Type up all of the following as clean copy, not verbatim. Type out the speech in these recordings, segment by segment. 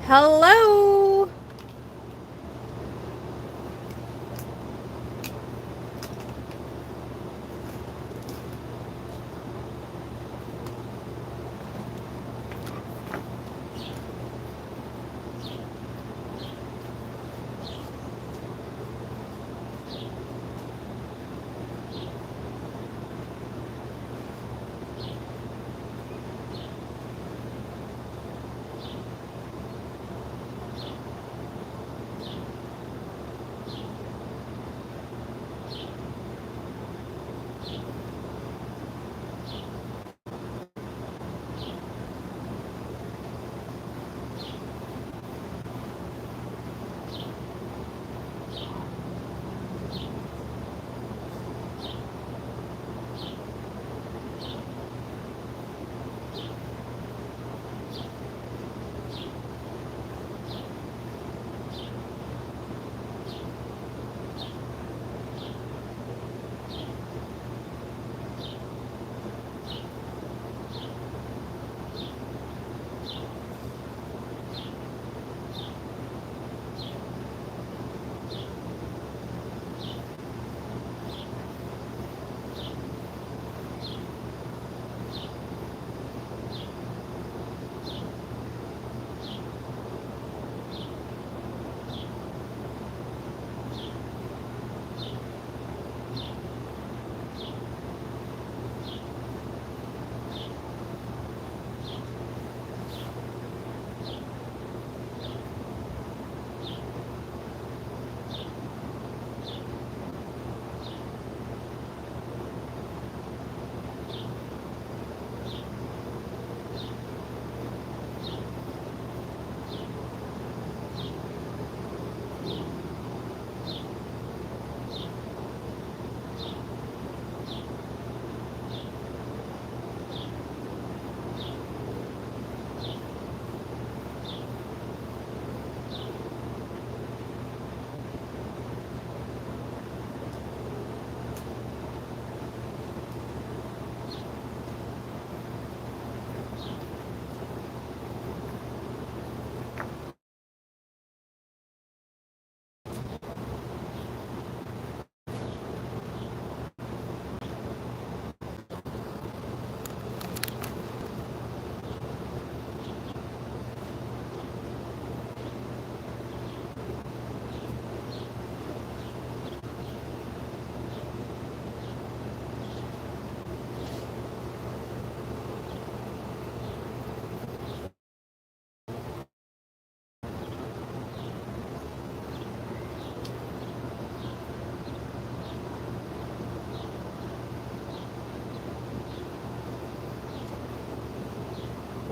Hello!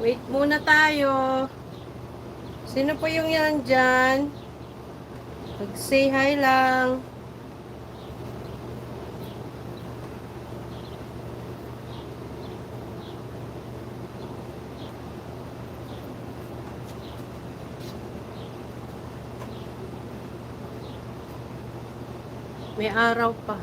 Wait muna tayo. Sino po yung yan dyan? Mag-say hi lang. May araw pa.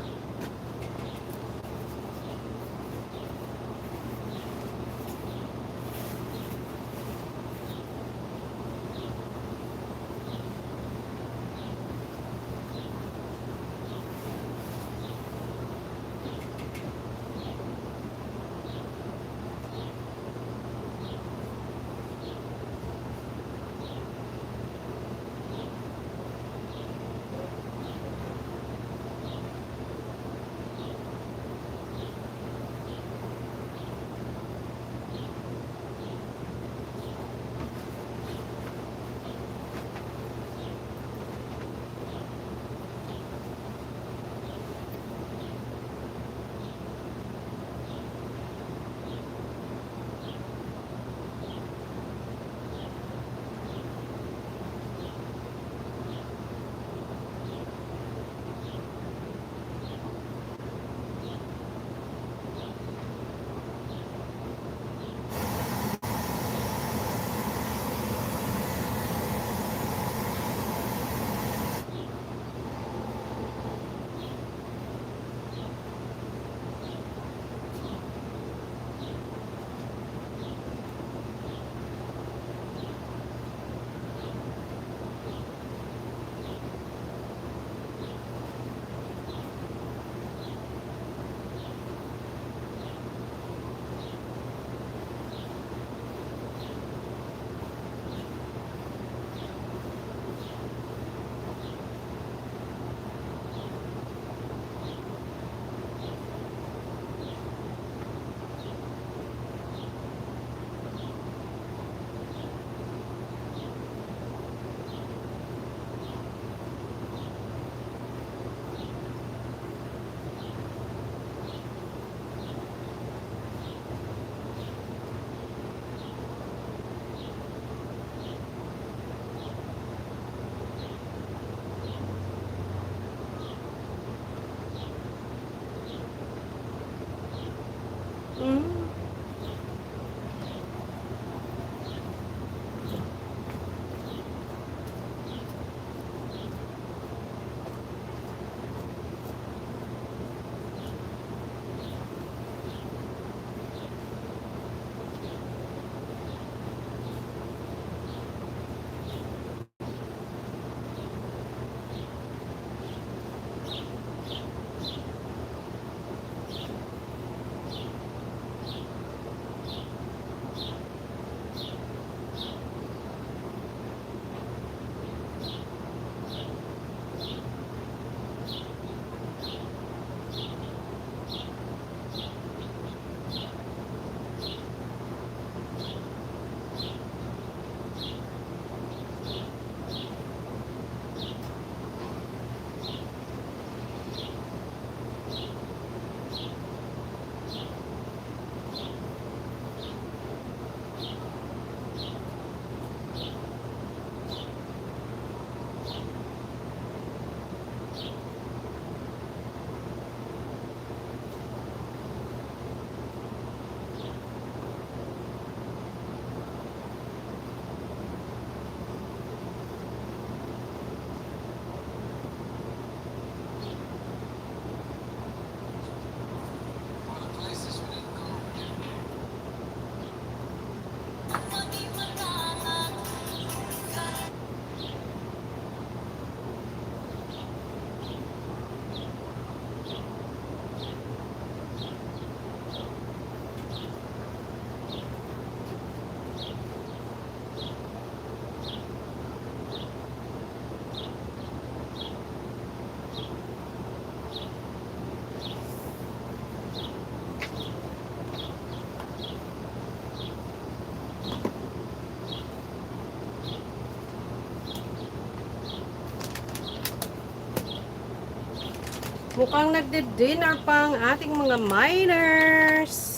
Mukhang nagdi-dinner pa ang ating mga miners.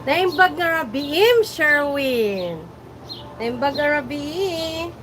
Naimbag nga rabiim, Sherwin. Naimbag nga rabiim.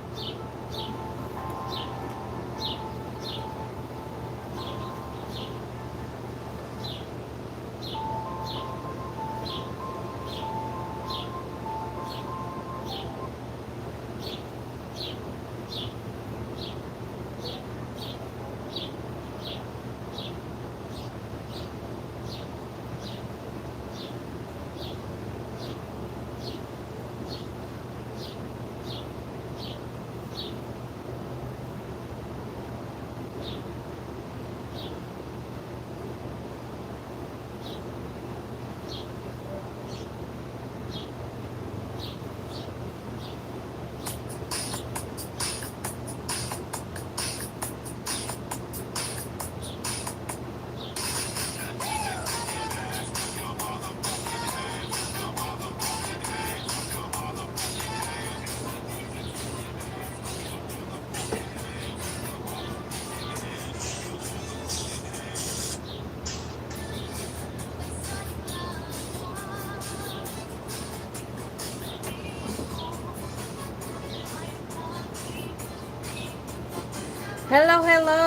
Hello, hello.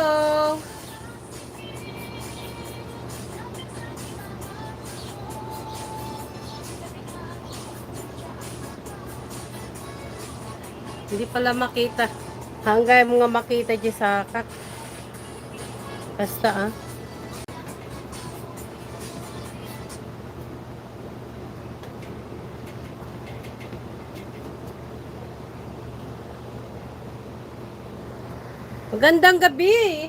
Hindi pala makita. Hanggang mo nga makita dyan sa kak. Basta Magandang gabi.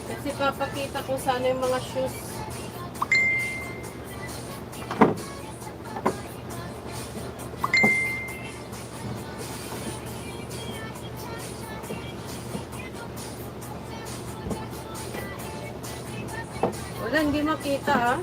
Kasi papakita ko sana yung mga shoes. Wala, hindi makita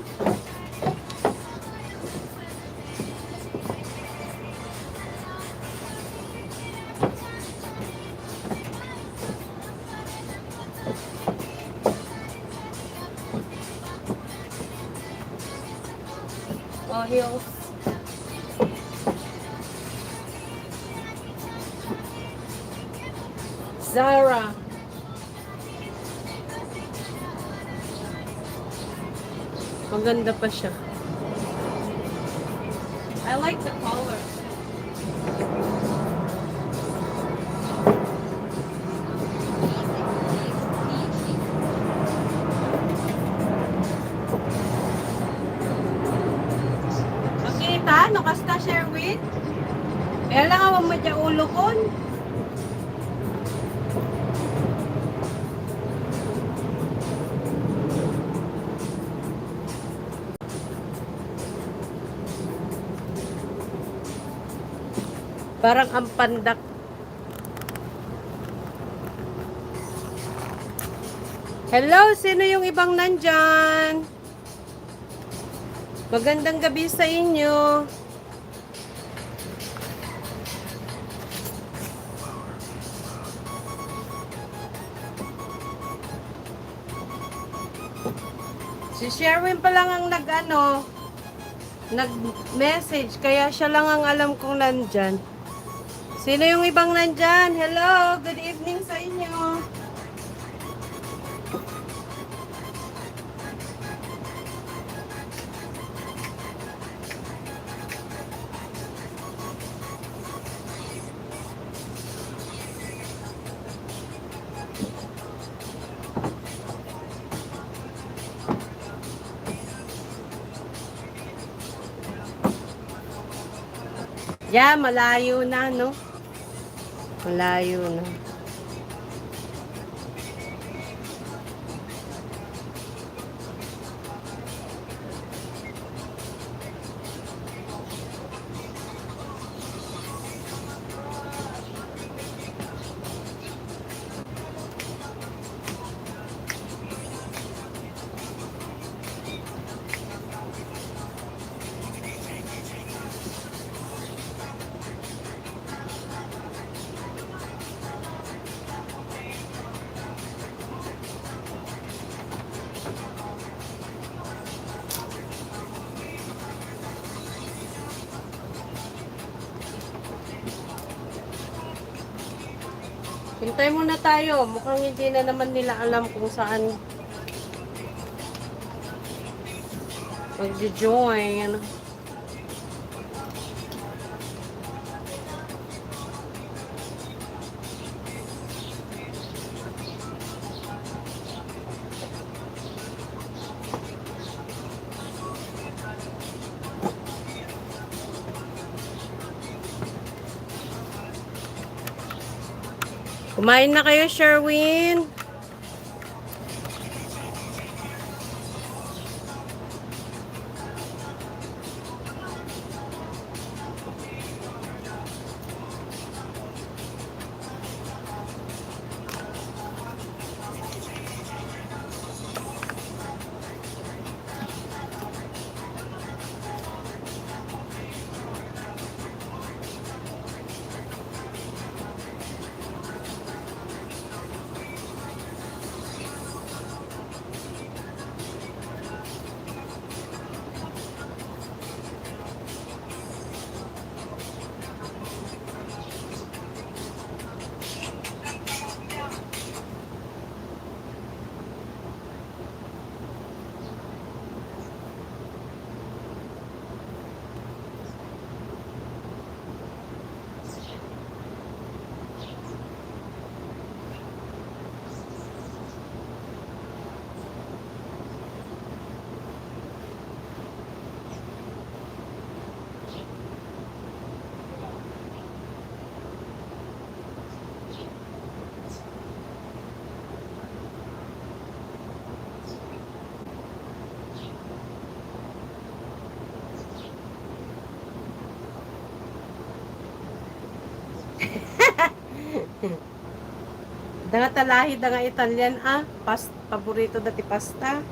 Oh, heels. Zara. Maganda pa siya. I like the color. Makita, no kasta Sherwin? Kaya lang ako madya ulo kon. Parang ang pandak. Hello, sino yung ibang nandyan? Magandang gabi sa inyo. Si Sherwin pa lang ang nag-message, kaya siya lang ang alam kong nandyan. Sino yung ibang nandyan? Hello, good evening sa inyo. Yeah, malayo na, no? Malayo na. Hintay muna tayo. Mukhang hindi na naman nila alam kung saan mag-join. Kumain na kayo, Sherwin? Danga talahi, danga Italian paborito dati pasta.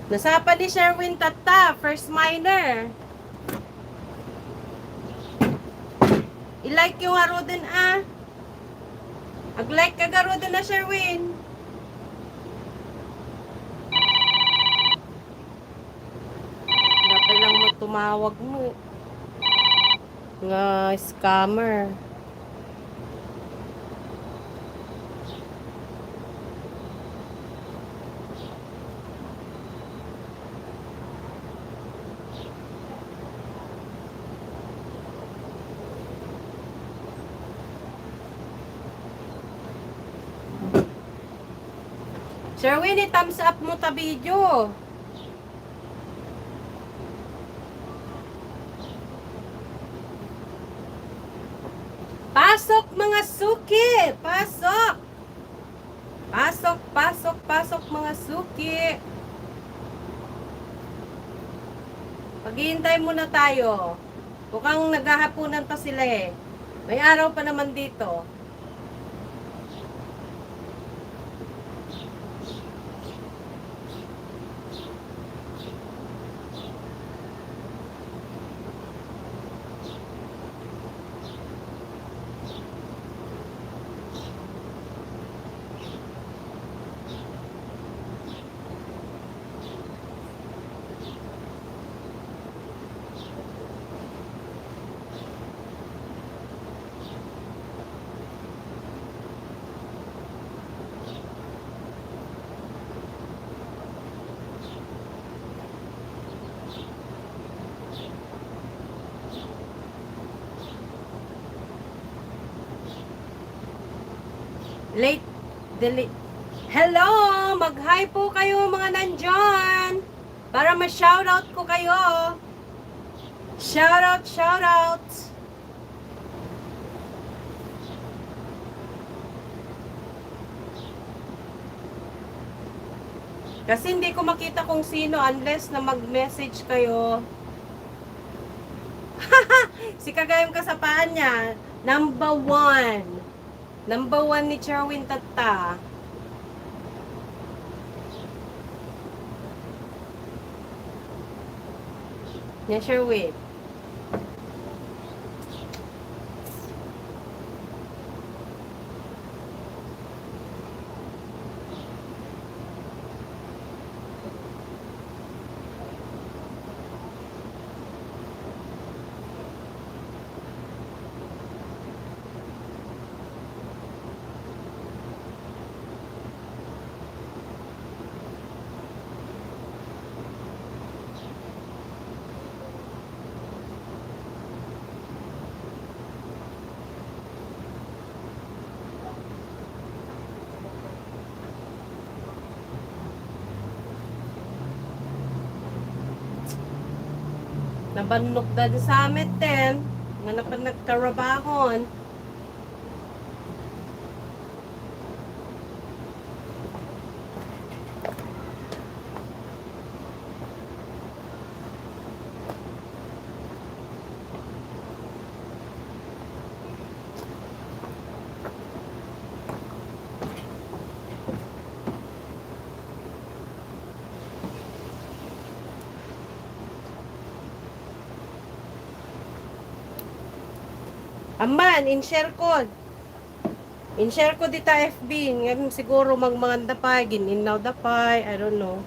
Nasapa ni Sherwin Tata, first minor. I-like yung aroden ah. Ag-like ka garoden na Sherwin. Dapat lang mo tumawag mo. Nga scammer. Sherwin, i-thumbs up mo ta video. Pasok mga suki! Pasok! Pasok, pasok, pasok mga suki! Paghihintay muna tayo. Mukhang naghahapunan pa sila eh. May araw pa naman dito. Late, delete. Hello! Mag-hi po kayo mga nandyan! Para ma-shoutout ko kayo. Shoutout, shoutout! Kasi hindi ko makita kung sino unless na mag-message kayo. Si Kagayong Kasapaan niya, number 1. Number 1 ni Sherwin Tata. Niya Sherwin. Nabanok dad sa amin din. Nga na pa nagkarabahon. Aman, in-share ko. In-share ko dita FB. Ngayon siguro magmanganda pa. Gininaw da pa. I don't know.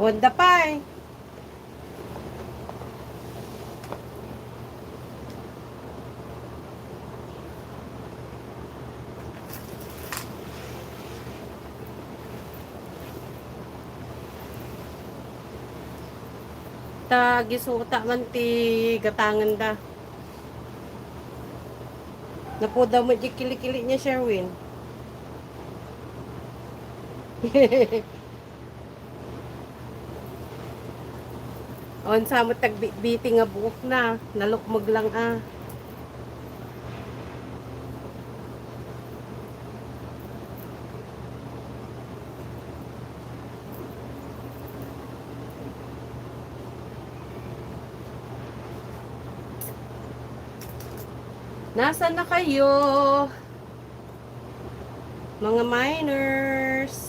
Wanda pa eh. Ta gisuta man ti gatangan da. Napuda mo di kili-kili niya, Sherwin. On sa mo tagbiti nga buok na, nalukmog lang ah. Nasaan na kayo? Mga miners.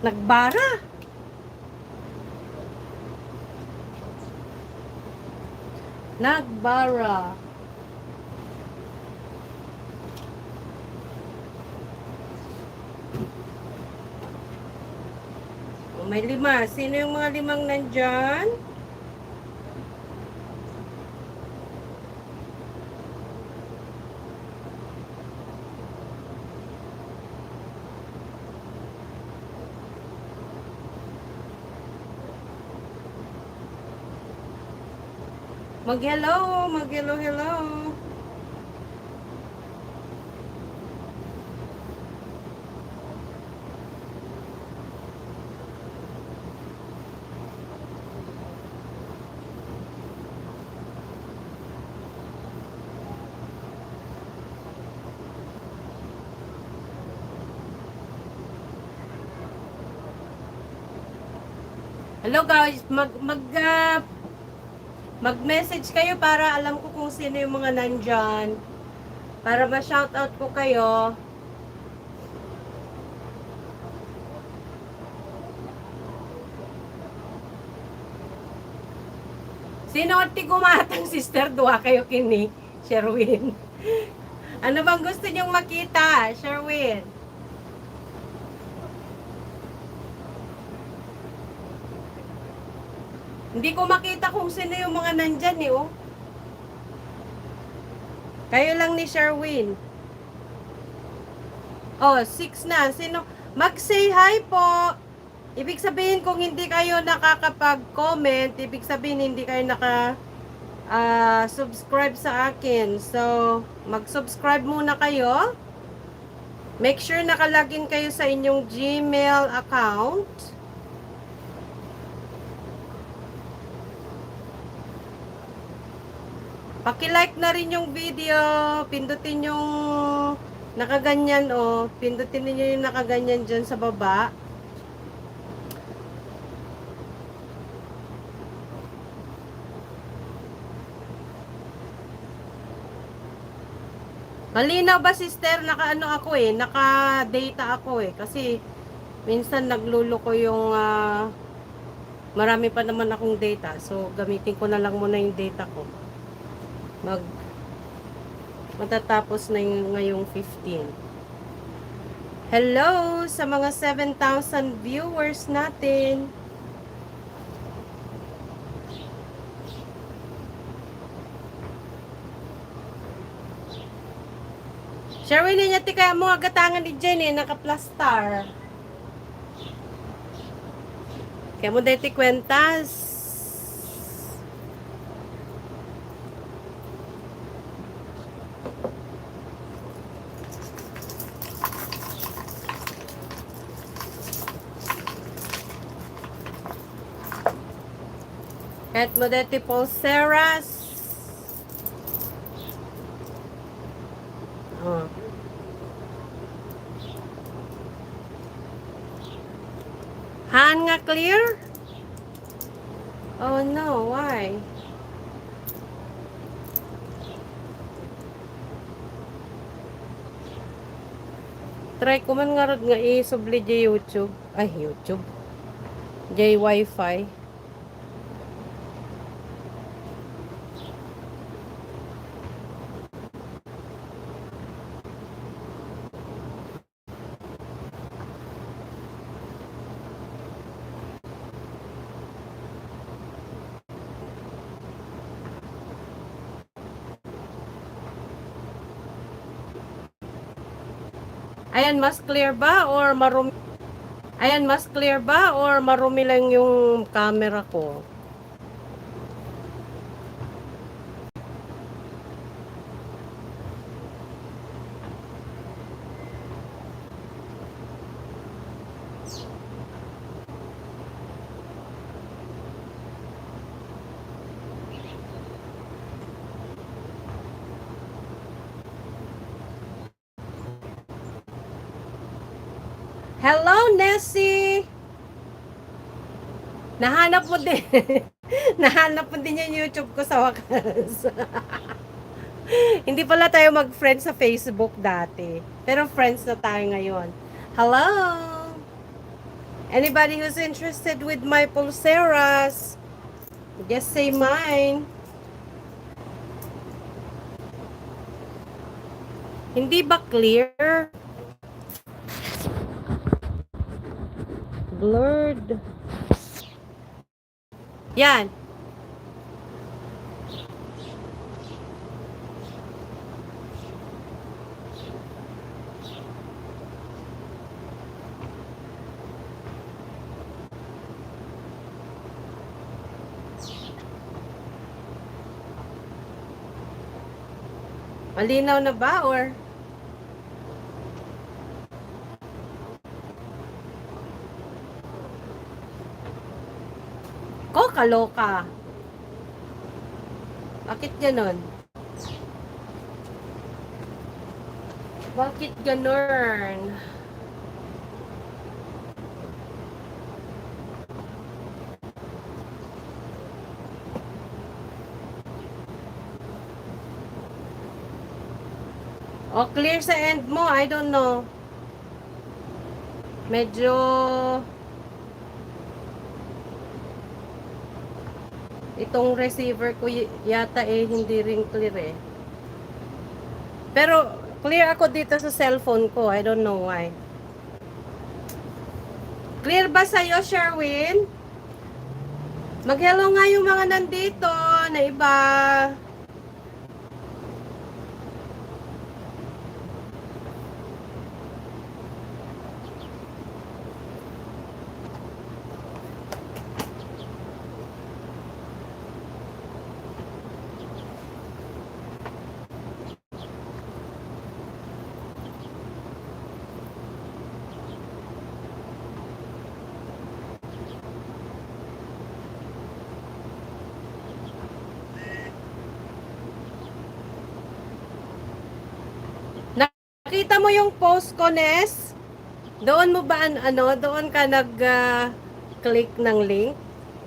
Nagbara. Nagbara. May 5. Sino yung mga 5 nandyan? Mag-hello, hello. Hello guys, mag-message kayo para alam ko kung sino yung mga nandyan. Para ma-shoutout ko kayo. Sino at tigumatang sister? Duha kayo kini, Sherwin. Ano bang gusto niyong makita, Sherwin? Hindi ko makita kung sino yung mga nandyan eh, oh. Kayo lang ni Sherwin. Oh, 6 na. Sino? Mag-say hi po. Ibig sabihin kung hindi kayo nakakapag-comment, ibig sabihin hindi kayo subscribe sa akin. So, mag-subscribe muna kayo. Make sure nakalagin kayo sa inyong Gmail account. Paki-like na rin yung video. Pindutin yung nakaganyan, oh. Pindutin niyo yung nakaganyan dyan sa baba. Malinaw ba, sister? Naka-ano ako eh. Naka-data ako eh. Kasi minsan nagluloko yung marami pa naman akong data. So, gamitin ko na lang muna yung data ko. Matatapos na yung ngayong 15. Hello sa mga 7,000 viewers natin. Sherwin, niya kaya mga gatangan ni Jenny naka-plastar. Kaya mo dati kwentas. Kahit mo dati pulseras. Oh. Han nga clear? Oh no, why? Try ko man nga rod nga i-subli di YouTube. Ay, YouTube. J Wi-Fi. Ayan, mas clear ba or marumi? Ayan, mas clear ba or marumi lang yung camera ko? Hello, Nessie! Nahanap mo din. Nahanap mo din yung YouTube ko sa wakas. Hindi pala tayo mag-friends sa Facebook dati. Pero friends na tayo ngayon. Hello! Anybody who's interested with my pulseras, just say mine. Hindi ba clear? Blurred. Yan. Malinaw na ba or? Ko, kaloka. Bakit ganon? Bakit ganon? O, clear sa end mo. I don't know. Medyo... Itong receiver ko yata hindi rin clear eh. Pero clear ako dito sa cellphone ko. I don't know why. Clear ba sa'yo, Sherwin? Mag-hello nga yung mga nandito na iba. Nakita mo yung post ko, Nes? Doon mo ba, doon ka nag-click ng link?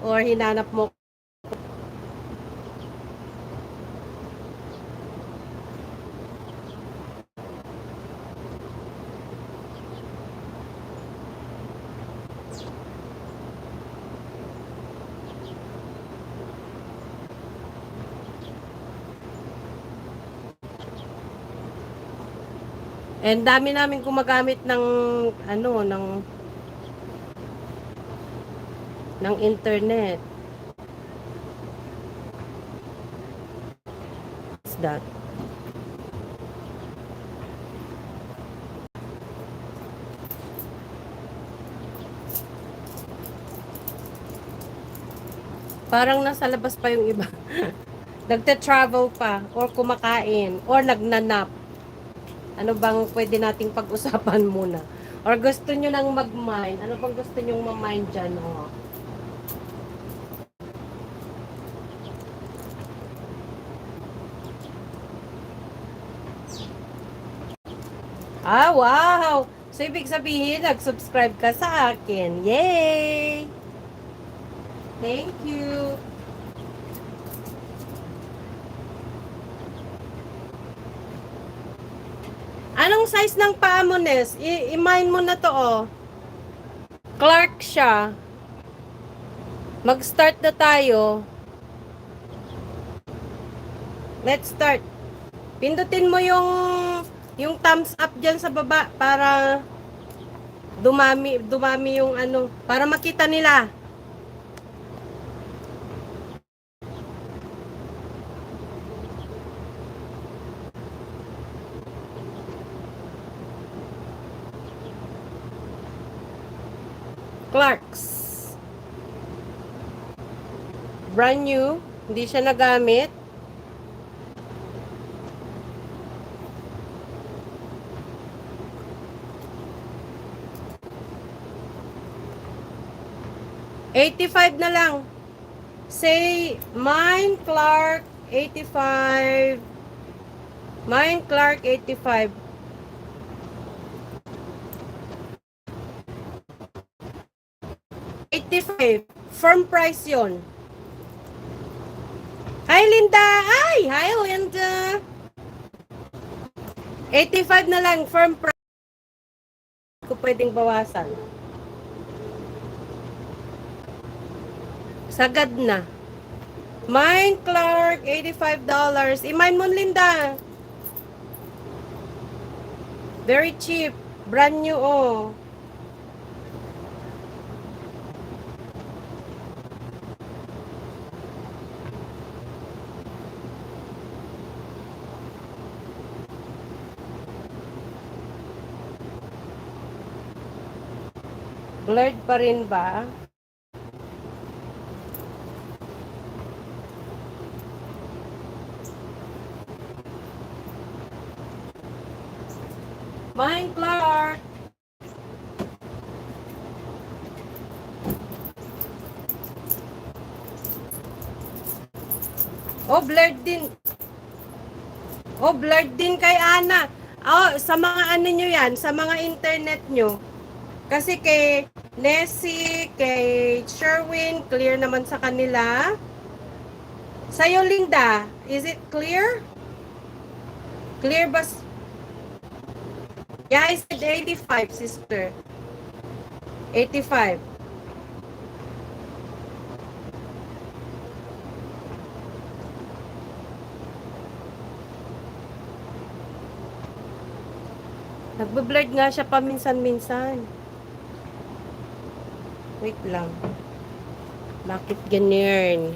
Or hinanap mo? And dami namin gumagamit ng, ng internet. What's that? Parang nasa labas pa yung iba. Nagte-travel pa, or kumakain, or nagnanap. Ano bang pwede nating pag-usapan muna? Or gusto nyo nang mag-mine? Ano bang gusto nyo ma-mine dyan? Oh? Ah, wow! So, ibig sabihin, nag-subscribe ka sa akin. Yay! Thank you! Anong size ng paa mo, Nes? I-mine mo na to, oh. Clark siya. Mag-start na tayo. Let's start. Pindutin mo yung thumbs up diyan sa baba para dumami yung ano, para makita nila. Clarks. Brand new, hindi siya nagamit. $85 na lang. Say, mine Clark 85. Mine Clark 85. 85. Firm price yon. Hi, Linda! Hi, Linda! 85 na lang, firm price. Kung pwedeng bawasan. Sagad na. Mine Clark, $85. I-mine mo, Linda. Very cheap. Brand new, oh. Blurred pa rin ba? Mine Clark. Oh, blurred din. Oh, blurred din kay Ana. Oh, sa mga ano nyo yan, sa mga internet nyo. Kasi kay Nessie, kay Sherwin, clear naman sa kanila. Sa'yo, Linda, is it clear? Clear ba? Yeah, I said 85, sister. 85. Nagbe-blurred nga siya paminsan-minsan. Wait lang. Bakit ganyan?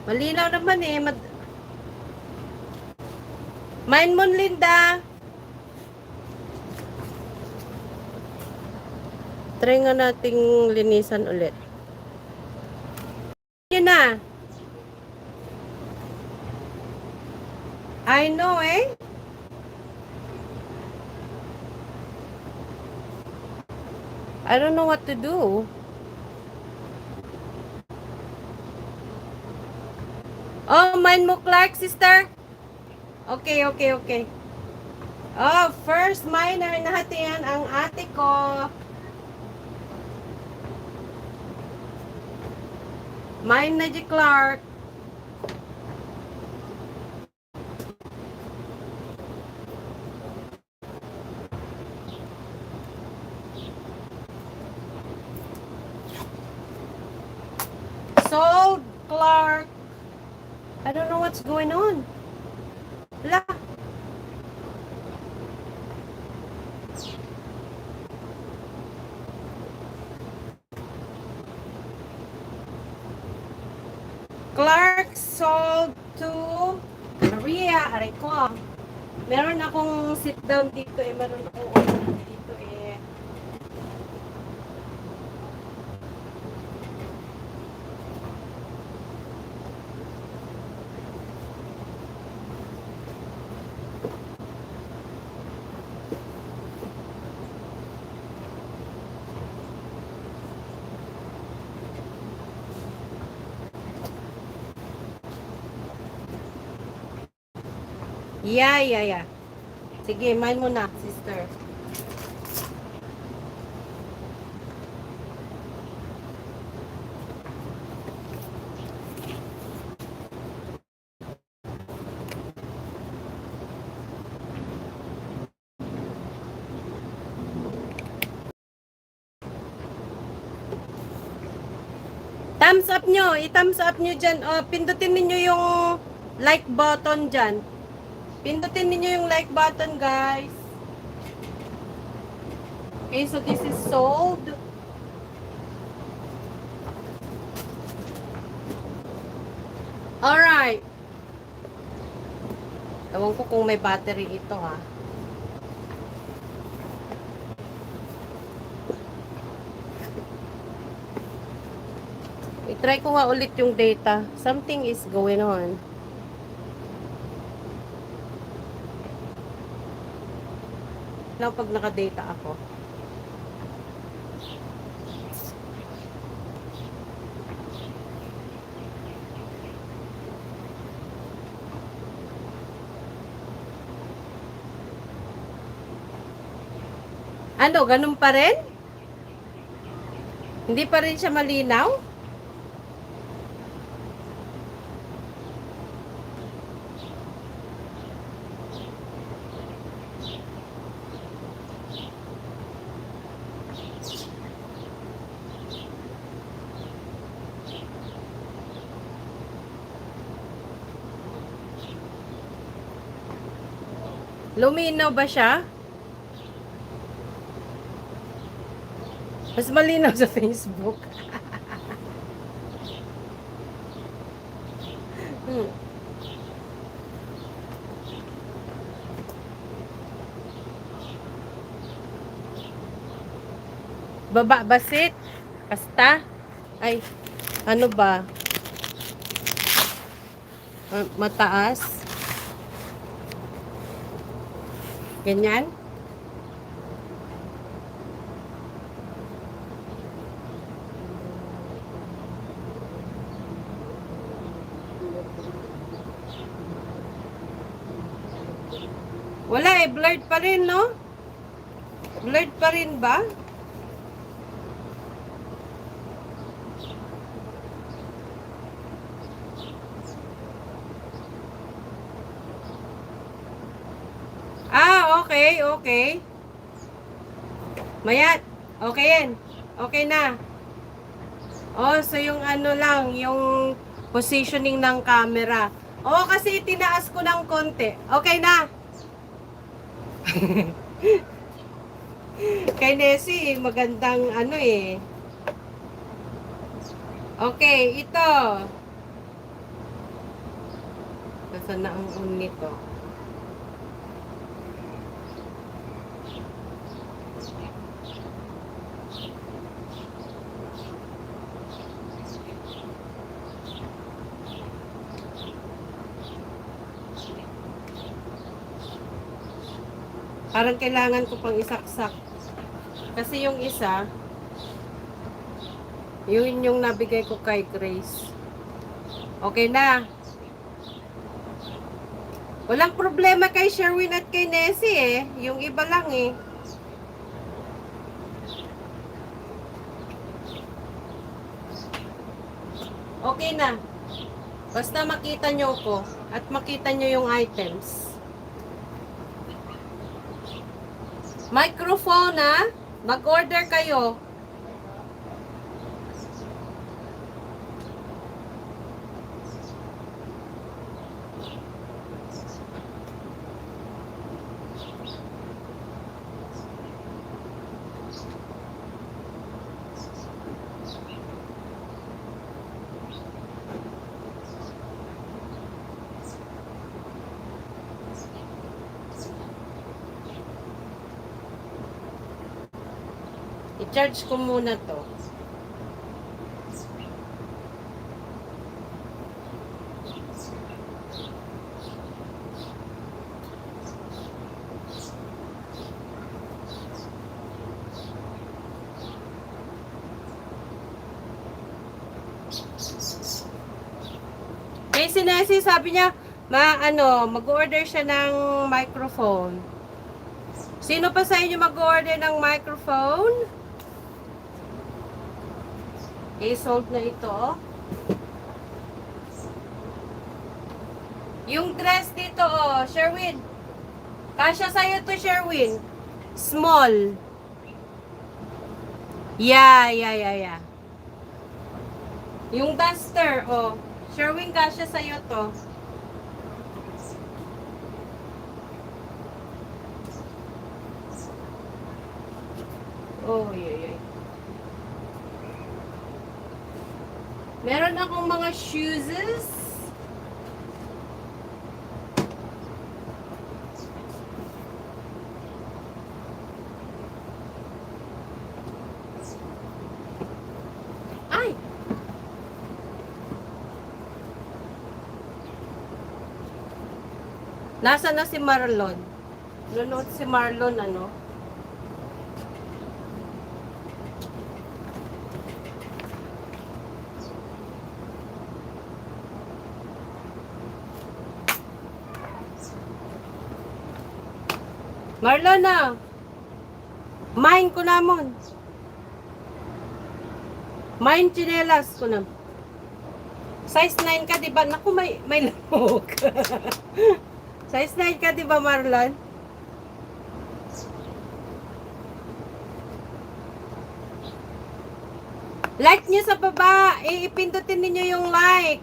Malinaw naman eh. Mine mo, Linda. Try nga nating linisan ulit. Yun na. I know eh. I don't know what to do. Oh, mine mo, Clark, sister? Okay. Oh, first minor natin ang ate ko. Mine na si Clark. Sold, Clark. I don't know what's going on. Wala. Clark sold to Maria. Aray ko. Meron akong sit down dito eh. Meron akong upo dito eh. Yeah. Sige, mine mo na, sister. Thumbs up nyo. I-thumbs up nyo dyan. O, pindutin ninyo yung like button dyan. Pindutin ninyo yung like button, guys. Okay, so this is sold. Alright. Ewan ko kung may battery ito, ha. I-try ko nga ulit yung data. Something is going on. Now, pag naka-data ako. Ano, ganun pa rin? Hindi pa rin siya malinaw? Luminaw ba siya? Mas malinaw sa Facebook. Baba basit. Kasta. Ay, ano ba? Mataas. Ganyan. Wala eh, blurred pa rin, no? Blurred pa rin ba? Ah, okay, okay. Mayat, okay yan. Okay na. Oh, so yung ano lang, yung positioning ng camera. Oh, kasi tinaas ko ng konti. Okay na. Kay Nessie, magandang ano eh. Okay, ito. Nasaan na ang on nito? Parang kailangan ko pang isaksak. Kasi yung isa, yun yung nabigay ko kay Grace. Okay na. Walang problema kay Sherwin at kay Nessie eh. Yung iba lang eh. Okay na. Basta makita nyo ko at makita nyo yung items. Microphone ha. Mag-order kayo. I-charge ko muna to. Si Nessie, sabi niya, mag-order siya ng microphone. Sino pa sa inyo mag-order ng microphone? I-sold na ito. Yung dress dito, oh, Sherwin. Kasya sa'yo to, Sherwin. Small. Yeah. Yung duster, oh. Sherwin, kasya sa'yo to. Oh, yay. Meron akong mga shoes. Ay! Nasa na si Marlon? Nanood si Marlon, ano? Marlon na! Mine ko namon. Mine chinelas ko na. Size 9 ka, di ba? Naku, may lamok. Size 9 ka, di ba, Marlon? Like nyo sa baba. Ipindutin niyo yung like.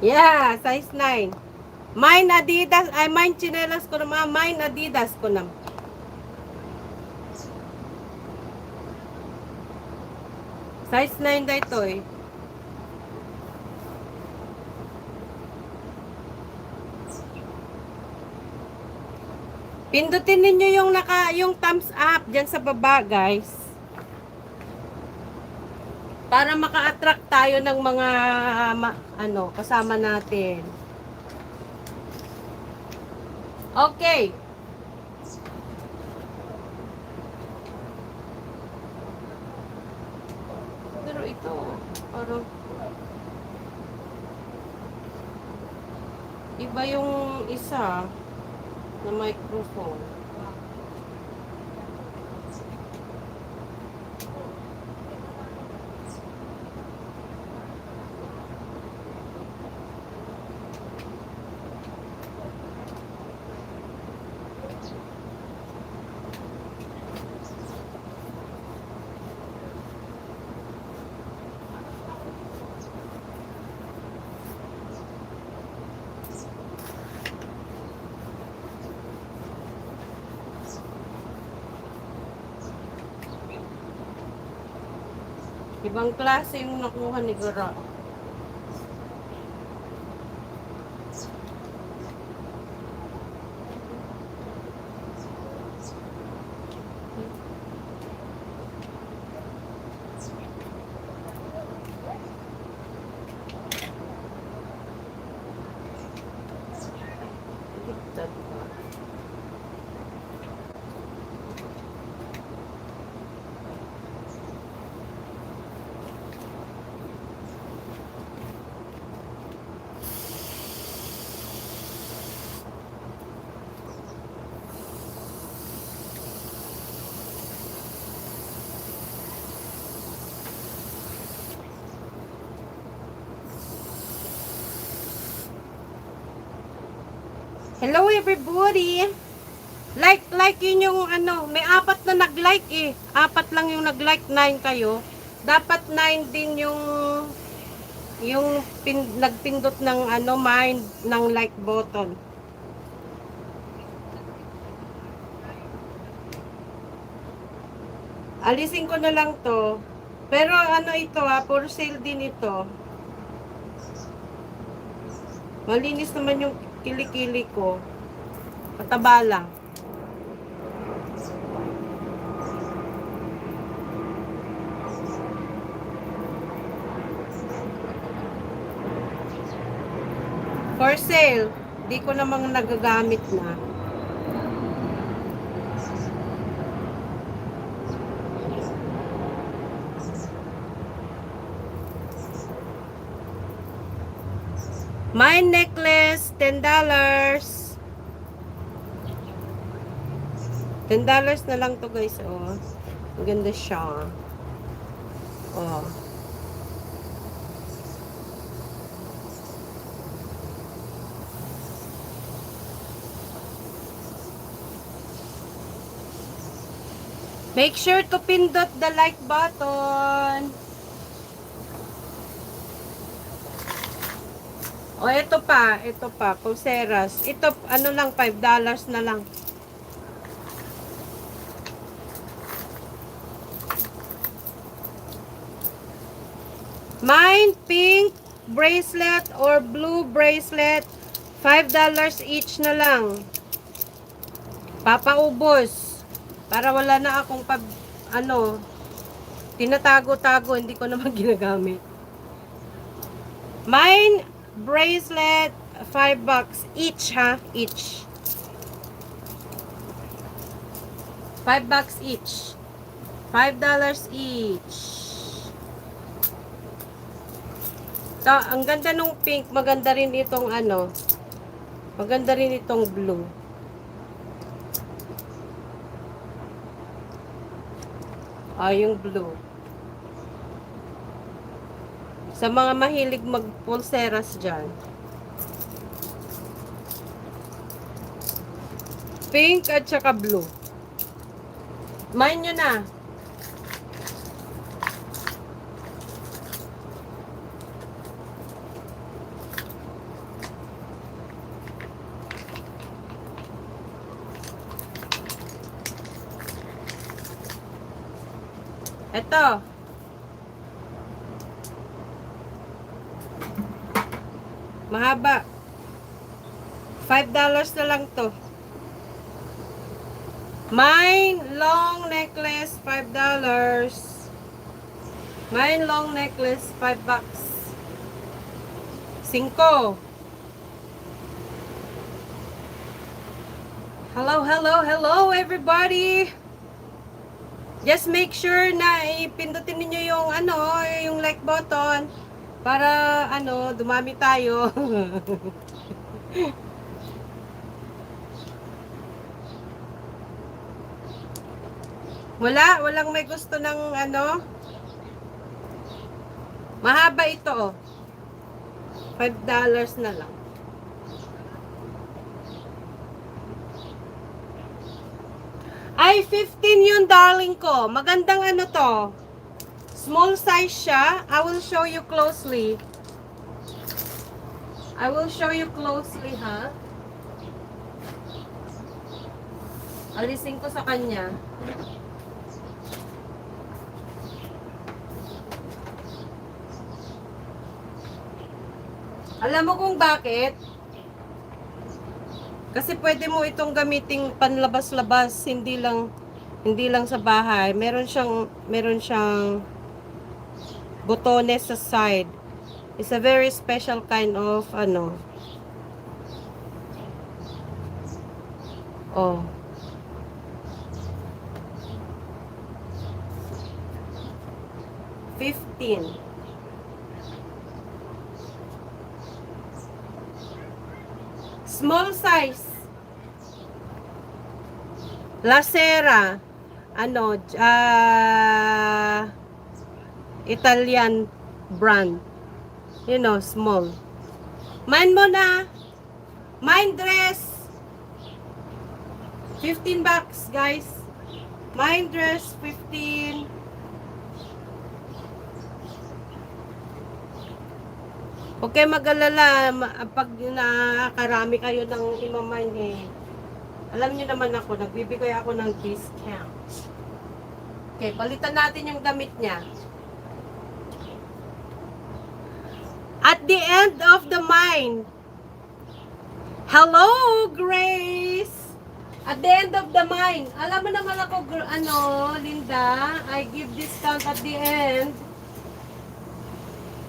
Yeah, size 9. Mine Adidas. Ay, mine chinelas ko naman. Mine Adidas ko naman. Size 9 na ito eh. Pindutin ninyo yung thumbs up diyan sa baba, guys. Para maka-attract tayo ng mga kasama natin. Okay. Pero ito, parang iba yung isa na microphone. Ibang klase yung nakuha ni Gara. Hello everybody! Like yun yung may 4 na nag-like eh. 4 lang yung nag-like, 9 kayo. Dapat 9 din yung nagpindot ng mind ng like button. Alisin ko na lang to. Pero ito for sale din ito. Malinis naman yung kilikili ko. Pataba lang. For sale. Di ko namang nagagamit na. My necklace, $10. $10 na lang to guys, oh. Maganda siya. Oh. Make sure to pindot the like button. O, ito pa, pulseras. Ito, ano lang, $5 na lang. Mine, pink bracelet or blue bracelet, $5 each na lang. Papaubos. Para wala na akong tinatago-tago, hindi ko naman ginagamit. Mine, bracelet, $5 each, ha? Each. $5 each. $5 each. So, ang ganda nung pink, maganda rin itong maganda rin itong blue. Yung blue. Sa mga mahilig mag-pulseras dyan. Pink at saka blue. Mine nyo na. Ito. Mahaba. $5 na lang to. Mine long necklace, $5. Mine long necklace, $5. 5. Hello everybody. Just make sure na ipindutin niyo yung yung like button para dumami tayo. Walang may gusto ng mahaba ito, $5 na lang. Ay, 15 yun, darling ko. Magandang to. Small size siya. I will show you closely. Ha? Alisin ko sa kanya. Alam mo kung bakit? Kasi pwede mo itong gamiting panlabas-labas, hindi lang sa bahay. Meron siyang botones sa side. It's a very special kind of Oh. $15. Small size. Lacera. Italian brand. Small. Mine mo na. Mine dress. $15, guys. Mine dress, 15. Okay, mag-alala pag nakakarami kayo ng imamine alam niyo naman ako, nagbibigay ako ng discount. Okay, palitan natin yung damit niya. At the end of the mine. Hello, Grace! At the end of the mine. Alam mo naman ako, Linda, I give discount at the end.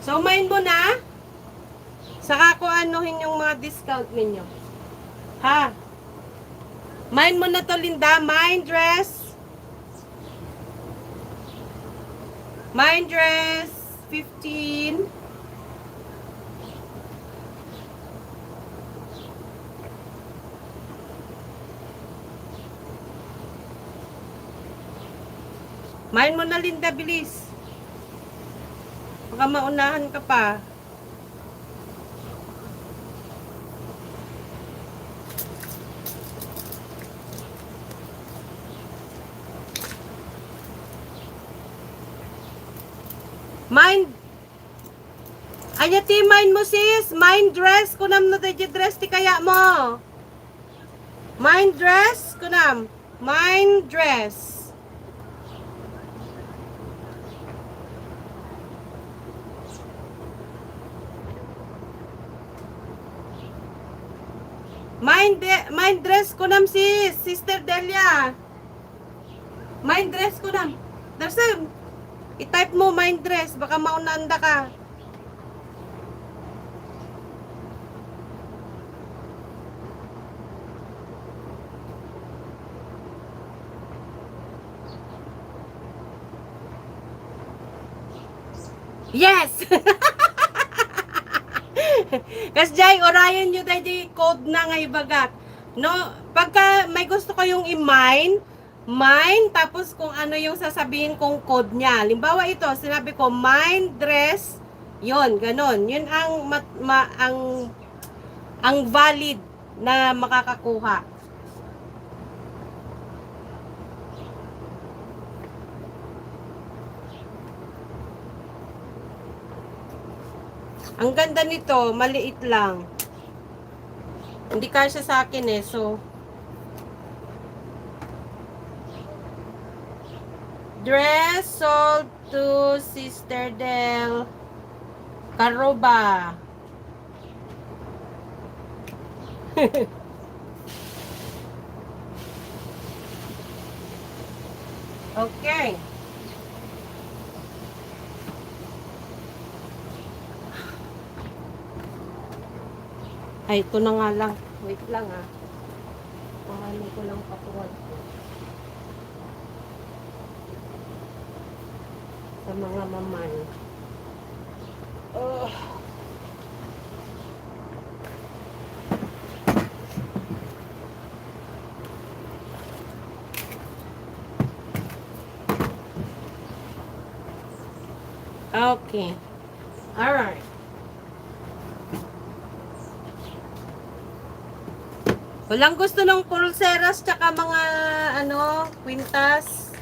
So, mine mo na. Saka ko anuhin yung mga discount ninyo. Ha? Mine mo na to, Linda. Mine dress. Mine dress. 15. Mine mo na, Linda. Bilis. Baka maunahan ka pa. Mine, Anya ti mind mo sis, mind dress kunam no tayo dress ti kaya mo. Mind dress kunam, mind dress. Mind dress kunam sis, Sister Delia. Mind dress kunam. Darsam, i-type mo mind dress, baka maunanda ka. Yes! Kas jay, orayan nyo dahil code na nga ibagat. No, pagka may gusto kayong i-mine, tapos kung ano yung sasabihin kong code niya. Limbawa ito, sinabi ko, mine dress, yon ganon. Yun ang valid na makakakuha. Ang ganda nito, maliit lang. Hindi kasya sa akin eh, so dress sold to Sister Del Caroba. Okay. Ay, ito na nga lang. Wait lang ah. Kuhanin ko lang patuwad ko. Sa mga mamay. Oh. Okay. Alright. Walang gusto ng pulseras tsaka mga kwintas.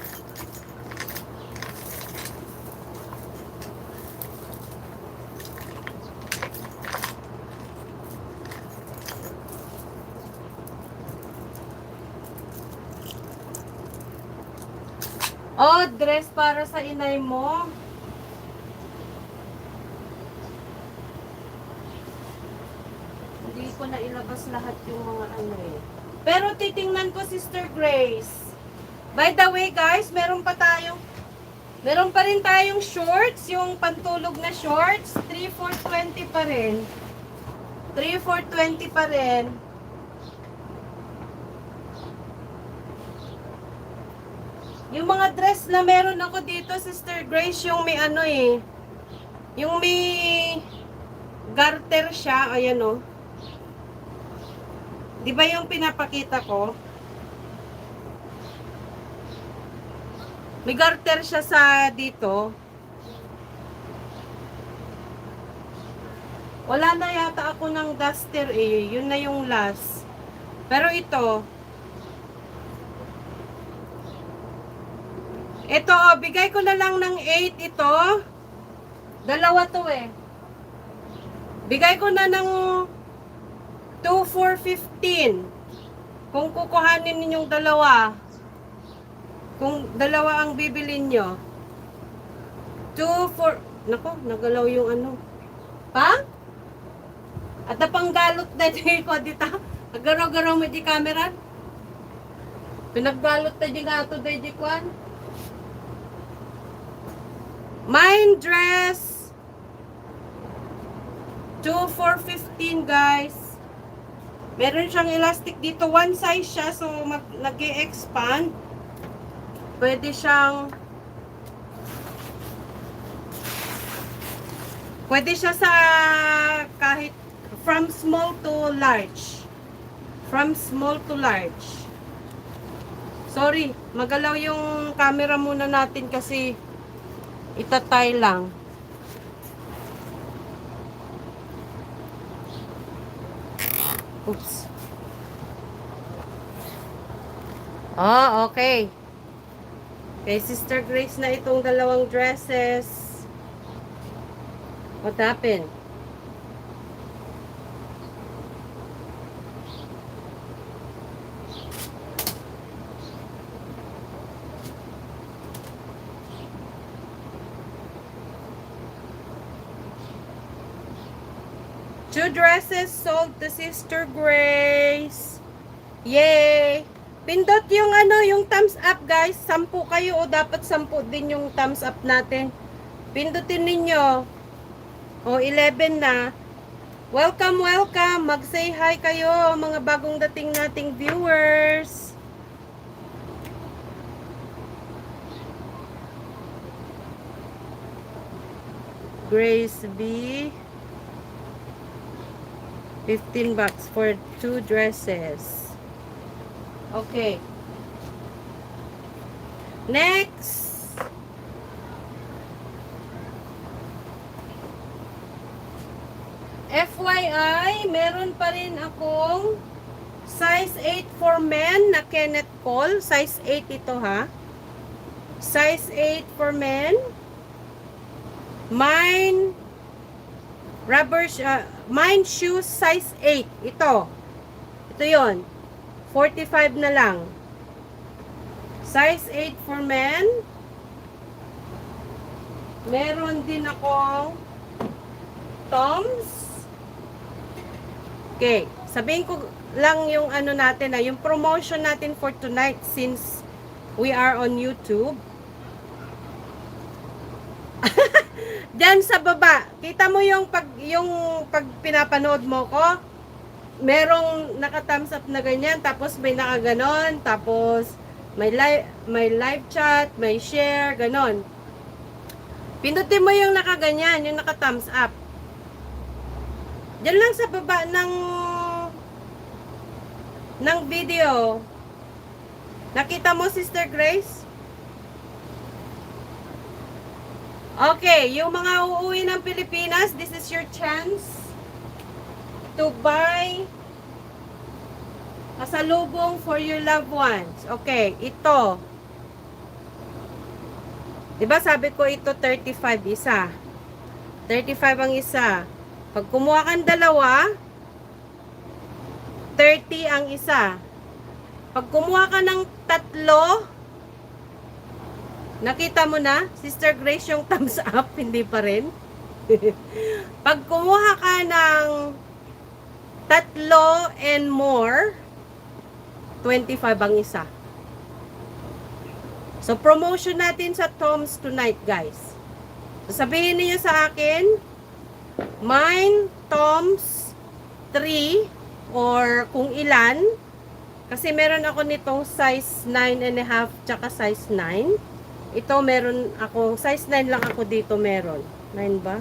Oh, dress para sa inay mo. Hindi ko na ilabas lahat yung mga eh. Pero titingnan ko, Sister Grace. By the way, guys, meron pa rin tayong shorts, yung pantulog na shorts, 3,420 pa rin. 3,420 pa rin. Yung mga dress na meron ako dito, Sister Grace, yung may yung may garter siya, ayan o. Di ba yung pinapakita ko? May garter siya sa dito. Wala na yata ako ng duster eh. Yun na yung last. Pero ito. Ito oh, bigay ko na lang ng 8 ito. Dalawa to eh. Bigay ko na ng 2,415. Kung kukuhanin ninyong dalawa. Kung dalawa ang bibilin nyo. 2,4... Nako, nagalaw yung Pa? At napanggalot na di ko dita. Agaraw-garaw mo di camera. Pinaggalot na di nga ito di kwan. Mine dress. 2,415 guys. Meron siyang elastic dito. One size siya. So, nag-e-expand. Pwede siya sa kahit from small to large. From small to large. Sorry, magalaw yung camera muna natin kasi itatay lang. Oops. Oh, okay. Kay Sister Grace na itong dalawang dresses. What happened? 2 dresses sold to Sister Grace. Yay! Pindot yung ano, yung thumbs up guys. 10 kayo o dapat 10 din yung thumbs up natin. Pindutin ninyo. O 11 na. Welcome, welcome. Mag-say hi kayo mga bagong dating nating viewers. Grace B. 15 bucks for 2 dresses. Okay. Next. FYI, meron pa rin akong size 8 for men na Kenneth Cole. Size 8 ito ha. Size 8 for men. Mine mine shoes size 8. Ito. Ito 'yon. 45 na lang. Size 8 for men. Meron din akong Toms. Okay, sabihin ko lang yung ano natin yung promotion natin for tonight since we are on YouTube. Diyan sa baba, kita mo yung pag pinapanood mo ko, merong naka-thumbs up na ganyan, tapos may nakaganon, tapos may live chat, may share, ganon. Pindutin mo yung nakaganyan, yung naka-thumbs up. Diyan lang sa baba ng video. Nakita mo, Sister Grace? Okay, yung mga uuwi ng Pilipinas, this is your chance to buy pasalubong for your loved ones. Okay, ito. Diba sabi ko ito 35 isa. 35 ang isa. Pag kumuha kang dalawa, 30 ang isa. Pag kumuha ka ng tatlo, nakita mo na, Sister Grace, yung thumbs up, hindi pa rin. Pag kumuha ka ng tatlo and more, 25 ang isa. So, promotion natin sa Toms tonight, guys. So, sabihin niyo sa akin, mine, Toms, 3, or kung ilan, kasi meron ako nitong size 9.5 tsaka size 9. Ito meron ako, size 9 lang ako dito meron. 9 ba?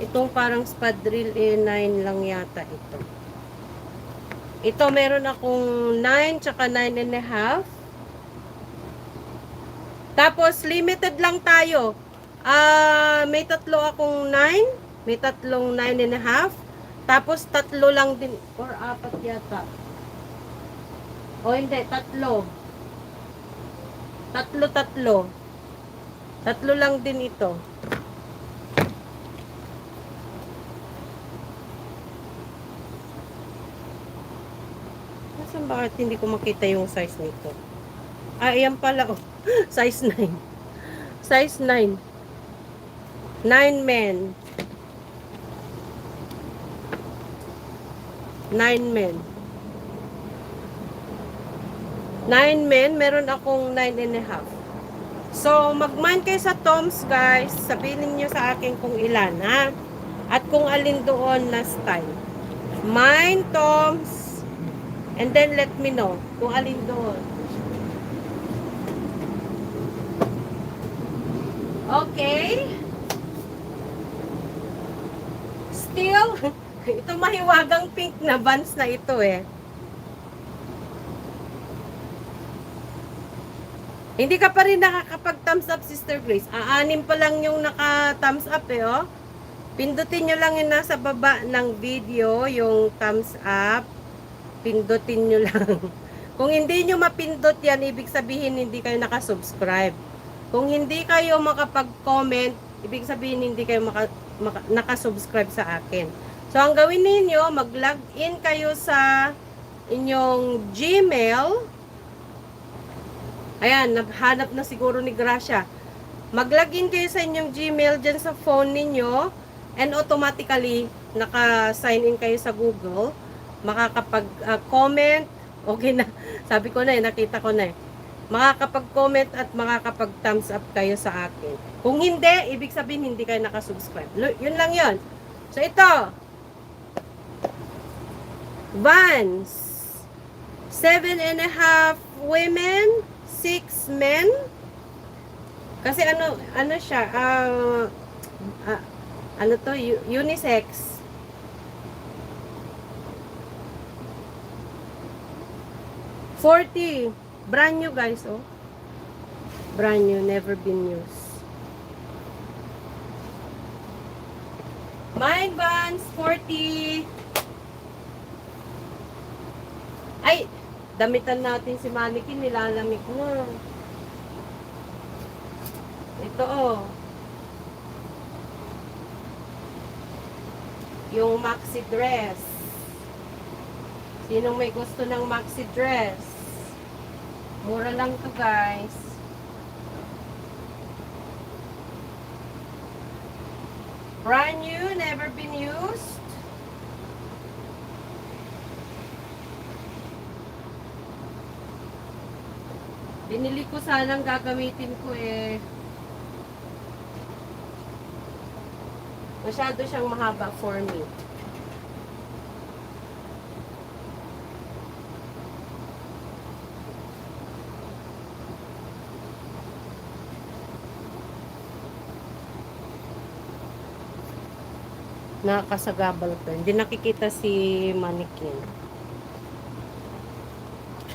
Itong parang spadril 9 lang yata ito. Ito meron akong 9 tsaka 9.5. Tapos limited lang tayo. May tatlo akong 9, may tatlong 9.5. Tapos tatlo lang din or 4 yata. O hindi, tatlo. Tatlo lang din ito. Nasaan bakit hindi ko makita yung size nito? Ayan pala oh. Size 9. Size 9. 9 men. 9 men. 9 men, meron akong 9.5. So, mag-mind kayo sa Toms, guys. Sabihin niyo sa akin kung ilan, ha? At kung alin doon na style. Mine, Toms. And then, let me know kung alin doon. Okay. Still, ito mahiwagang pink na Vans na ito eh. Hindi ka pa rin nakakapag-thumbs up, Sister Grace. 6 pa lang yung naka-thumbs up eh, oh. Pindutin nyo lang yung nasa baba ng video, yung thumbs up. Pindutin nyo lang. Kung hindi nyo mapindot yan, ibig sabihin hindi kayo nakasubscribe. Kung hindi kayo makapag-comment, ibig sabihin hindi kayo nakasubscribe sa akin. So, ang gawin ninyo, mag-log in kayo sa inyong Gmail. Ayan, naghanap na siguro ni Gracia. Mag-login kayo sa inyong Gmail dyan sa phone ninyo and automatically naka-sign in kayo sa Google. Makakapag-comment. Okay na. Sabi ko na nakita ko na makakapag-comment at makakapag-thumbs up kayo sa akin. Kung hindi, ibig sabihin hindi kayo nakasubscribe. Yun lang yun. So ito, Vans, 7.5 women, 6 men. Kasi ano siya, ano to, unisex. $40. Brand new guys, oh. Brand new, never been used. Mine Vans, 40. Ay, damitan natin si Mannequin, nilalamig na. Ito, oh. Yung maxi dress. Sinong may gusto ng maxi dress? Mura lang to guys. Brand new, never been used. Binili ko sanang gagamitin ko masyado siyang mahaba for me. Nakakasagabal to. Hindi nakikita si Mannequin.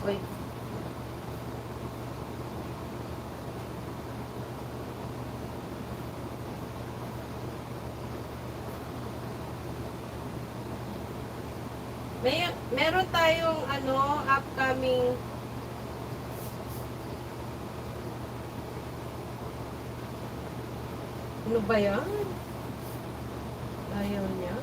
Uy. Meron tayong upcoming ano ba yan? Ayaw niya.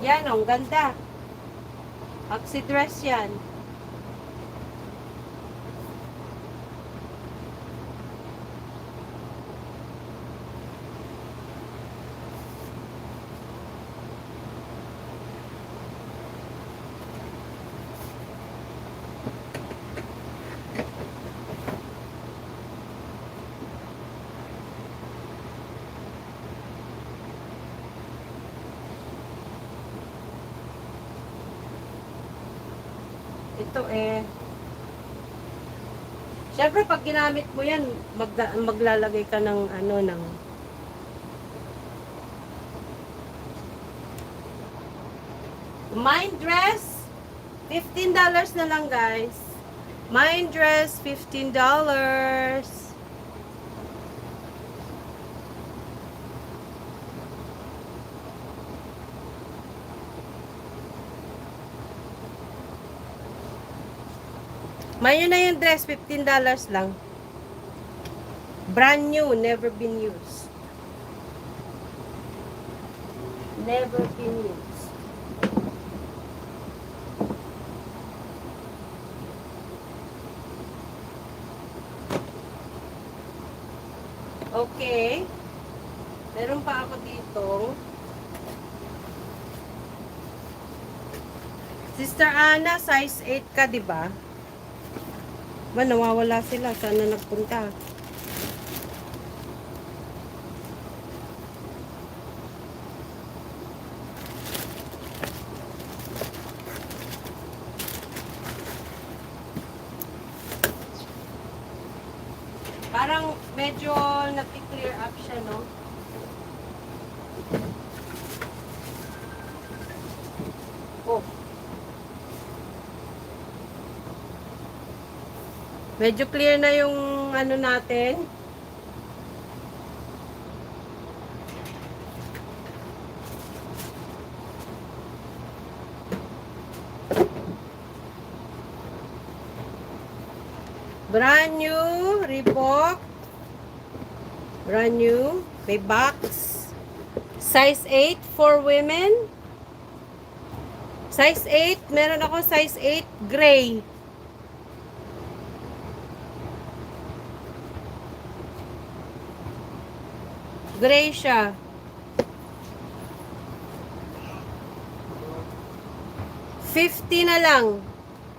Yan, ang ganda. Maxi dress yan. Ito syempre pag ginamit mo yan, maglalagay ka ng Mine dress, $15 na lang guys. Mine dress, $15. Mayo na yung dress, $15 lang. Brand new, never been used. Never been used. Okay. Meron pa ako dito. Sister Ana, size 8 ka, di ba? Ba, nawawala sila. Sana nagpunta. Parang medyo nag-clear up siya, no? Oh. Medyo clear na yung natin. Brand new Reebok. Brand new. May box. Size 8 for women. Size 8. Meron ako size 8 gray. Gray siya. 50 na lang.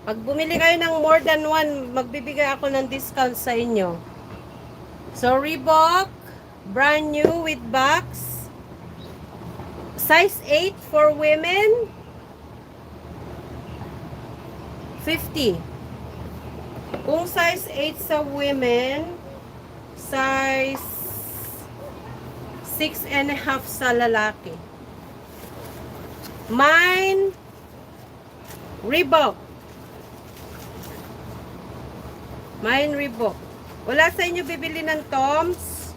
Pag bumili kayo ng more than one, magbibigay ako ng discount sa inyo. So, Reebok, brand new with box. Size 8 for women. 50. Kung size 8 sa women, size 6.5 sa lalaki. Mine, Reebok. Mine Reebok. Wala sa inyo bibili ng Toms?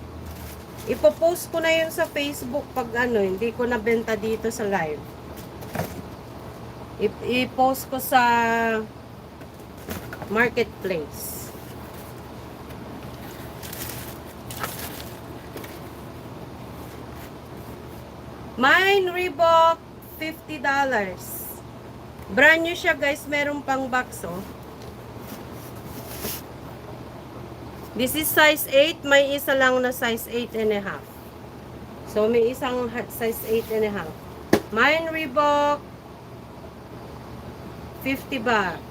Ipopost ko na yun sa Facebook pag hindi ko nabenta dito sa live. I-post ko sa marketplace. Mine Reebok, $50. Brand new siya guys, meron pang box oh. This is size 8, may isa lang na size 8.5. So may isang size 8.5. Mine Reebok, $50.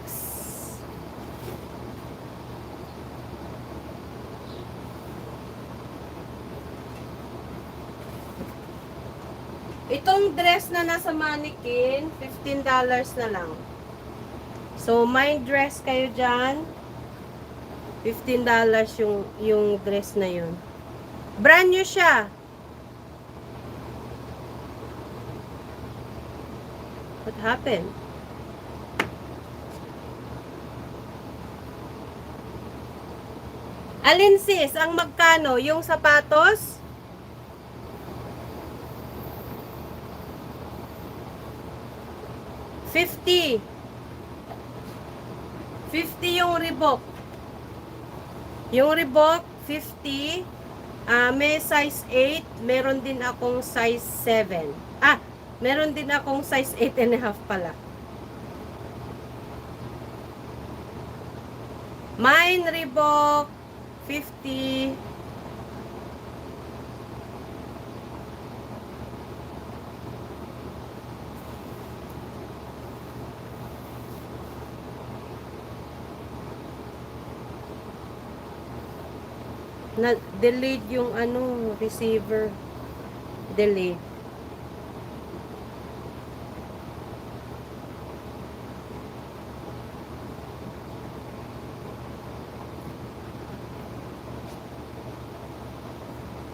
Itong dress na nasa mannequin, $15 na lang. So, may dress kayo dyan. $15 yung dress na yun. Brand new siya. What happened? Alin sis, ang magkano? Yung sapatos? $50 yung Reebok. Yung Reebok, 50. May size 8. Meron din akong size 7. Meron din akong size 8.5 pala. Mine Reebok, 50. Na-delete yung receiver. Delete.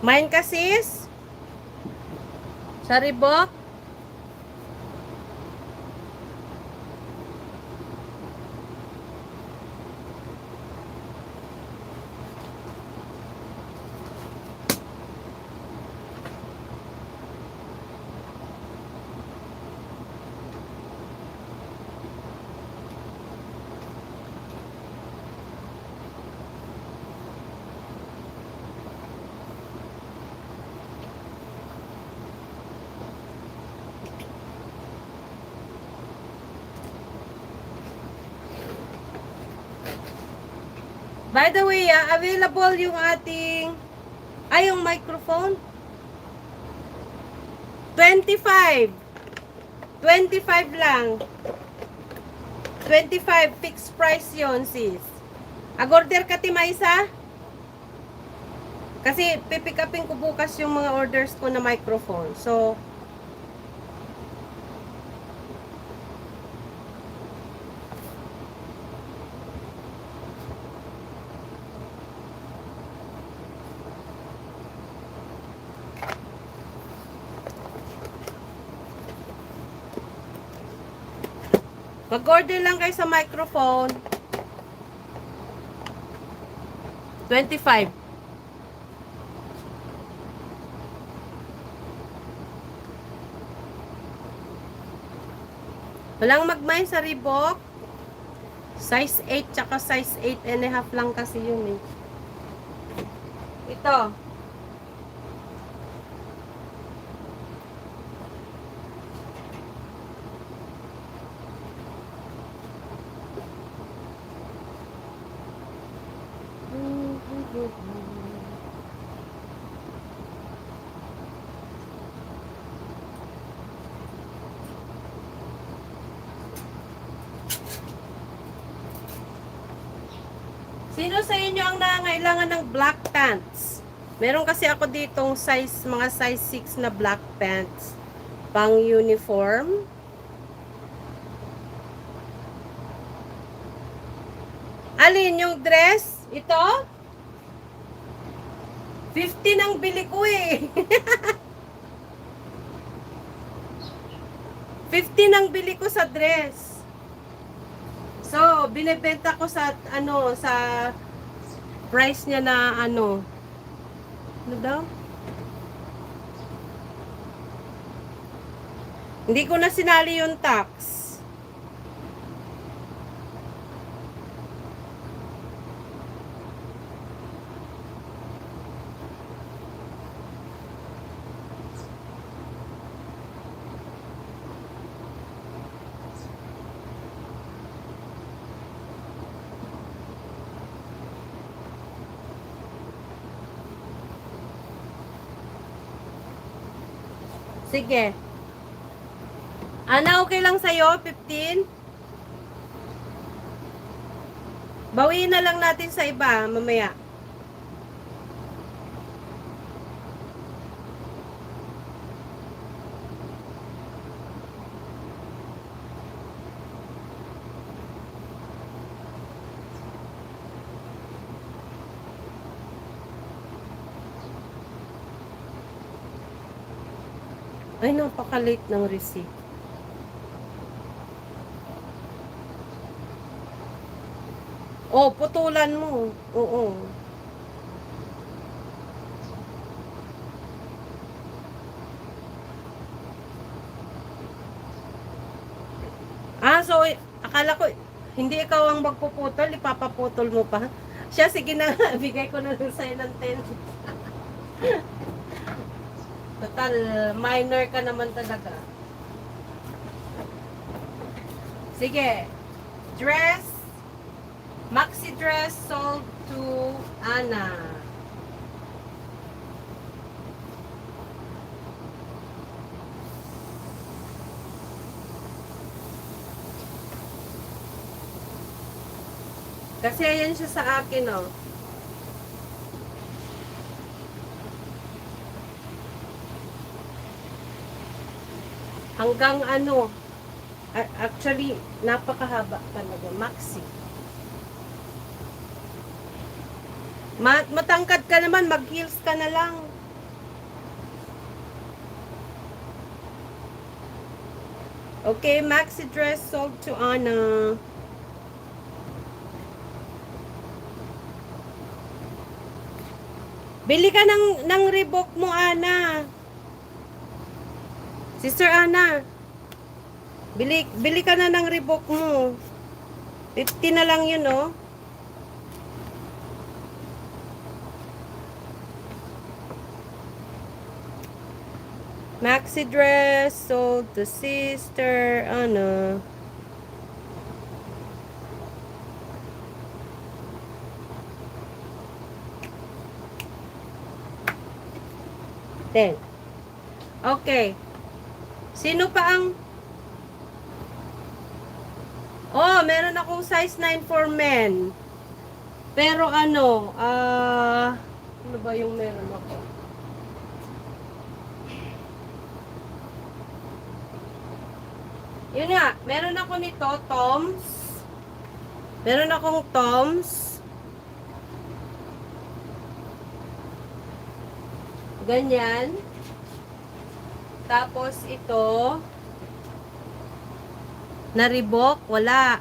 Mine ka sis? Sa Reebok? By the way, available yung ating yung microphone. 25. 25 lang. 25 fixed price yon sis. Agorder ka Timaysa? Kasi pipick upin ko bukas yung mga orders ko na microphone. So, mag-order lang kayo sa microphone. 25. Walang magmay sa Reebok. Size 8 tsaka size 8 and a half lang kasi yun eh. Ito. Sino sa inyo ang nangangailangan ng black pants? Meron kasi ako ditong size, mga size 6 na black pants. Pang uniform. Alin yung dress? Ito? 50 ang bili ko eh. 50 ang bili ko sa dress. So, binebenta ko sa sa price niya na ano daw? Hindi ko na sinali yung tax. Sige. Ana, okay lang sa'yo? 15? Bawiin na lang natin sa iba mamaya. Ay, napaka-late ng receipt. Oh, putulan mo. Oo. So, akala ko, hindi ikaw ang magpuputol, ipapaputol mo pa. Siya, sige na, bigay ko na lang sa'yo ng 10. Total, minor ka naman talaga. Sige. Dress. Maxi dress sold to Anna. Kasi ayan siya sa akin, oh. Hanggang ano, actually, napakahaba talaga, maxi. Matangkad ka naman, mag-heels ka na lang. Okay, maxi dress sold to Anna. Bili ka ng Reebok mo, Ana. Sister Ana. Bili ka na ng Reebok mo. 50 na lang yun, oh. Maxi dress sold to Sister Ana. Then, okay. Sino pa ang... Oh, meron akong size 9 for men. Pero ano ba yung meron ako? Yun nga, meron ako nito, Toms. Meron akong Toms. Ganyan. Tapos ito na Reebok, wala.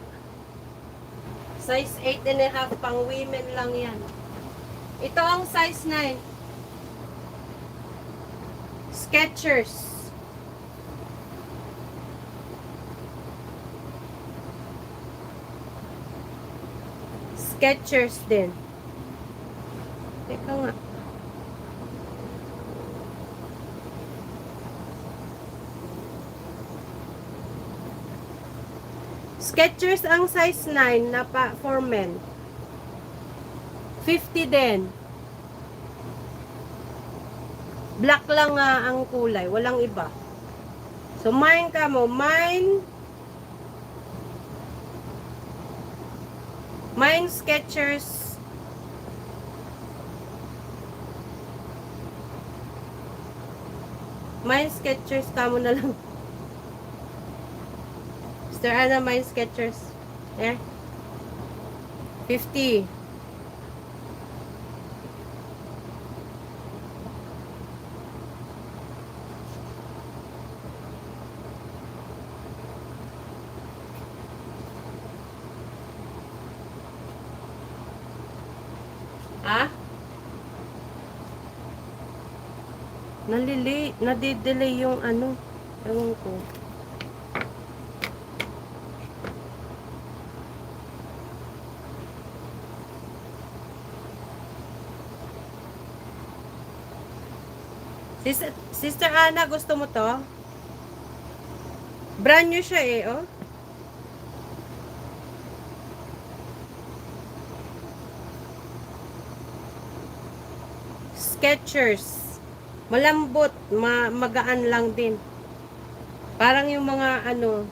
Size 8 and a half, pang women lang yan. Ito ang size 9. Skechers. Skechers din. Teka nga. Skechers ang size 9 na pa for men. 50 din. Black lang nga ang kulay, walang iba. So mine ka mo, mine Skechers. Mine Skechers ka mo na lang. Mr. Ana, mine Skechers. Eh? 50. Ah? Nadidelay yung ano. Ewan ko. Sister Ana, gusto mo to? Brand new siya eh, oh. Skechers. Malambot, magaan lang din. Parang yung mga ano,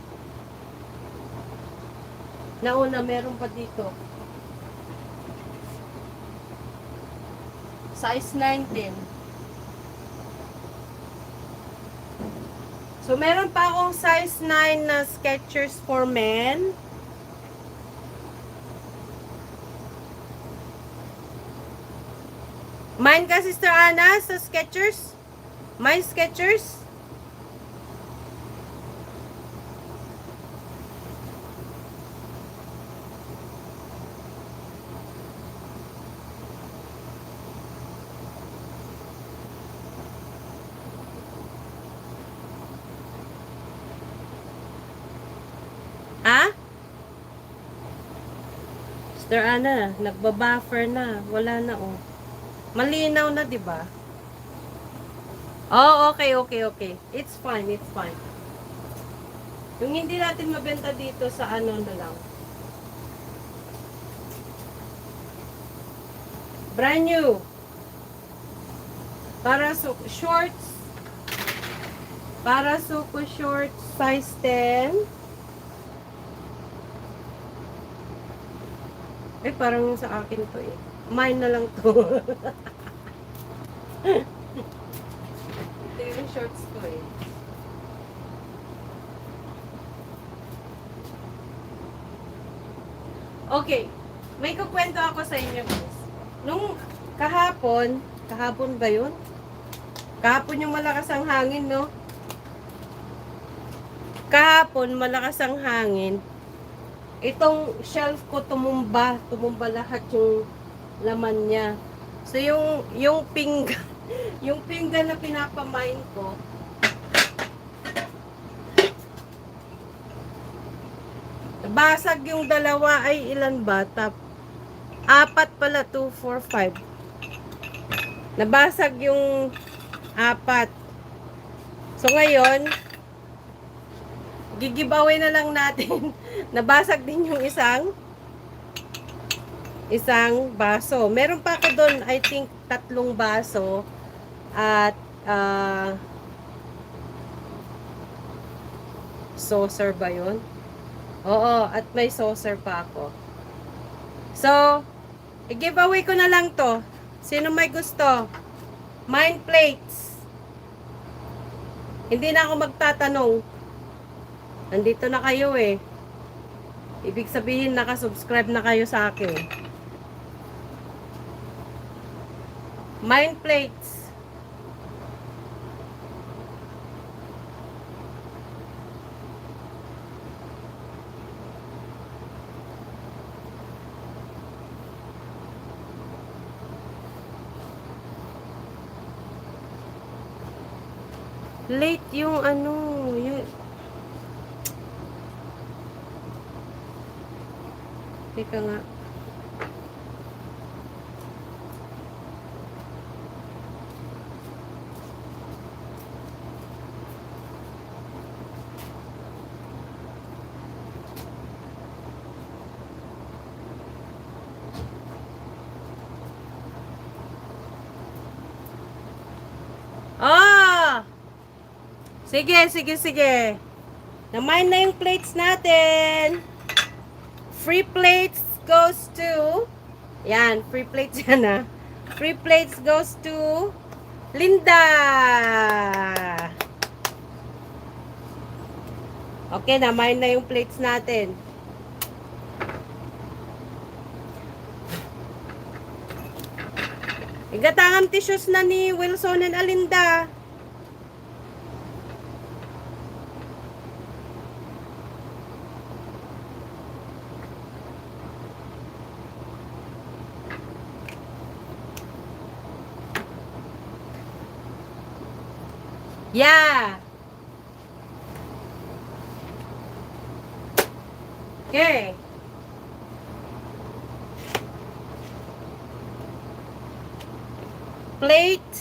nauna meron pa dito. Size 19. So, meron pa akong size 9 na Skechers for men. Mine ka, Sister Ana, sa Skechers? Mine Skechers? Ha? Sister Ana, nagbabuffer na. Wala na, oh. Malinaw na, 'di ba? Oh, okay. It's fine. Yung hindi natin mabenta dito sa ano na lang. Brand new. Para shorts. Para suko shorts size 10. Eh, parang sa akin to eh. Mine na lang to. Ito yung shorts ko eh. Okay. May kukwento ako sa inyo guys. Nung kahapon ba yun? Kahapon yung malakas ang hangin, no? Kahapon, malakas ang hangin. Itong shelf ko tumumba lahat yung laman niya. So yung pinggan, yung pinggan na pinapamain ko, basag yung dalawa ay ilan ba? Apat pala, 2, 4, 5. Nabasag yung apat. So ngayon, gigiveaway na lang natin. Nabasag din yung isang baso. Meron pa ako doon, I think, 3 baso. At, saucer ba yun? Oo, at may saucer pa ako. So, i-giveaway ko na lang to. Sino may gusto? Mine plates. Hindi na ako magtatanong. Nandito na kayo eh. Ibig sabihin, nakasubscribe na kayo sa akin. Mine plates. Late yung ano, yung... Teka nga. Sige, sige, sige. Namain na yung plates natin. Free plates goes to... Yan, free plates yan ah. Free plates goes to... Linda! Okay, namain na yung plates natin. Igatangan tissues na ni Wilson and Alinda. Yeah. Okay. Plate.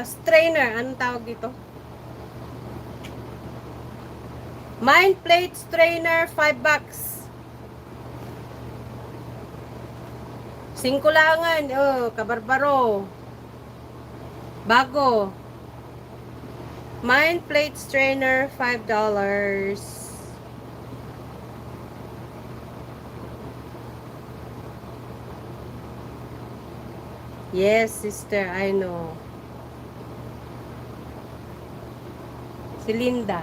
Strainer. Anong tawag dito? Mine plate strainer, $5. 5 langan. Oh, kabarbaro. Bago. Mine plate strainer, $5. Yes, sister, I know. Si Linda.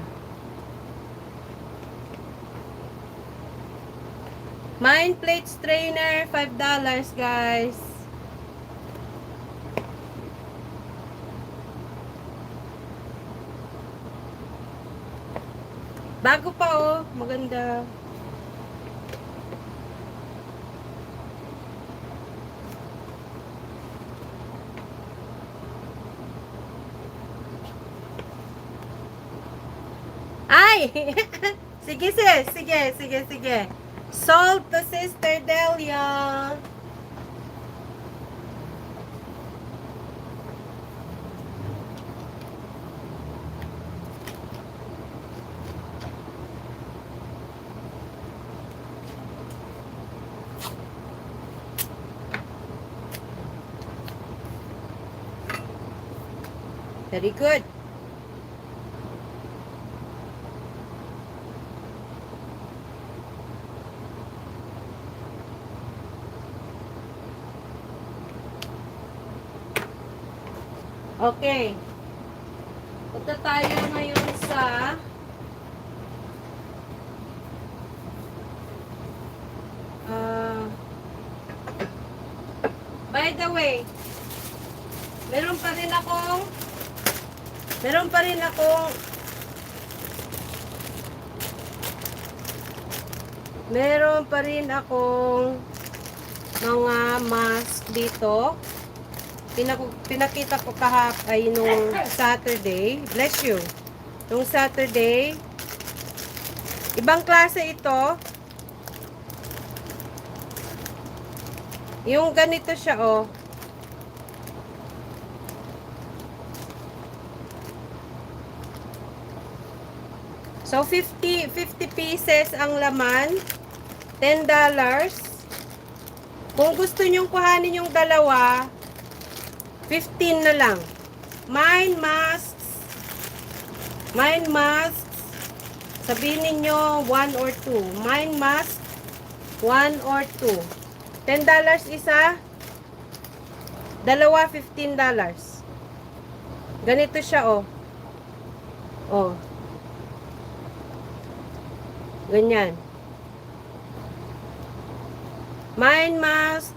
Mine plate strainer, $5, guys. Bago pa oh, maganda. Ay! Sige sis, sige, sige, sige. Salt to Sister Delia. Very good. Okay. Punta tayo ngayon sa by the way, meron pa rin akong mga mask dito. Pinakita ko ay nung Saturday. Bless you. Nung Saturday. Ibang klase ito. Yung ganito siya, oh. So, 50 pieces ang laman. $10. Kung gusto nyong kuhanin yung dalawa, 15 na lang. Mind masks. Sabihin ninyo 1 or 2. Mind mask, 1 or 2. $10 isa. Dalawa, $15. Ganito siya, oh. Oh. Ganyan. Mind mask.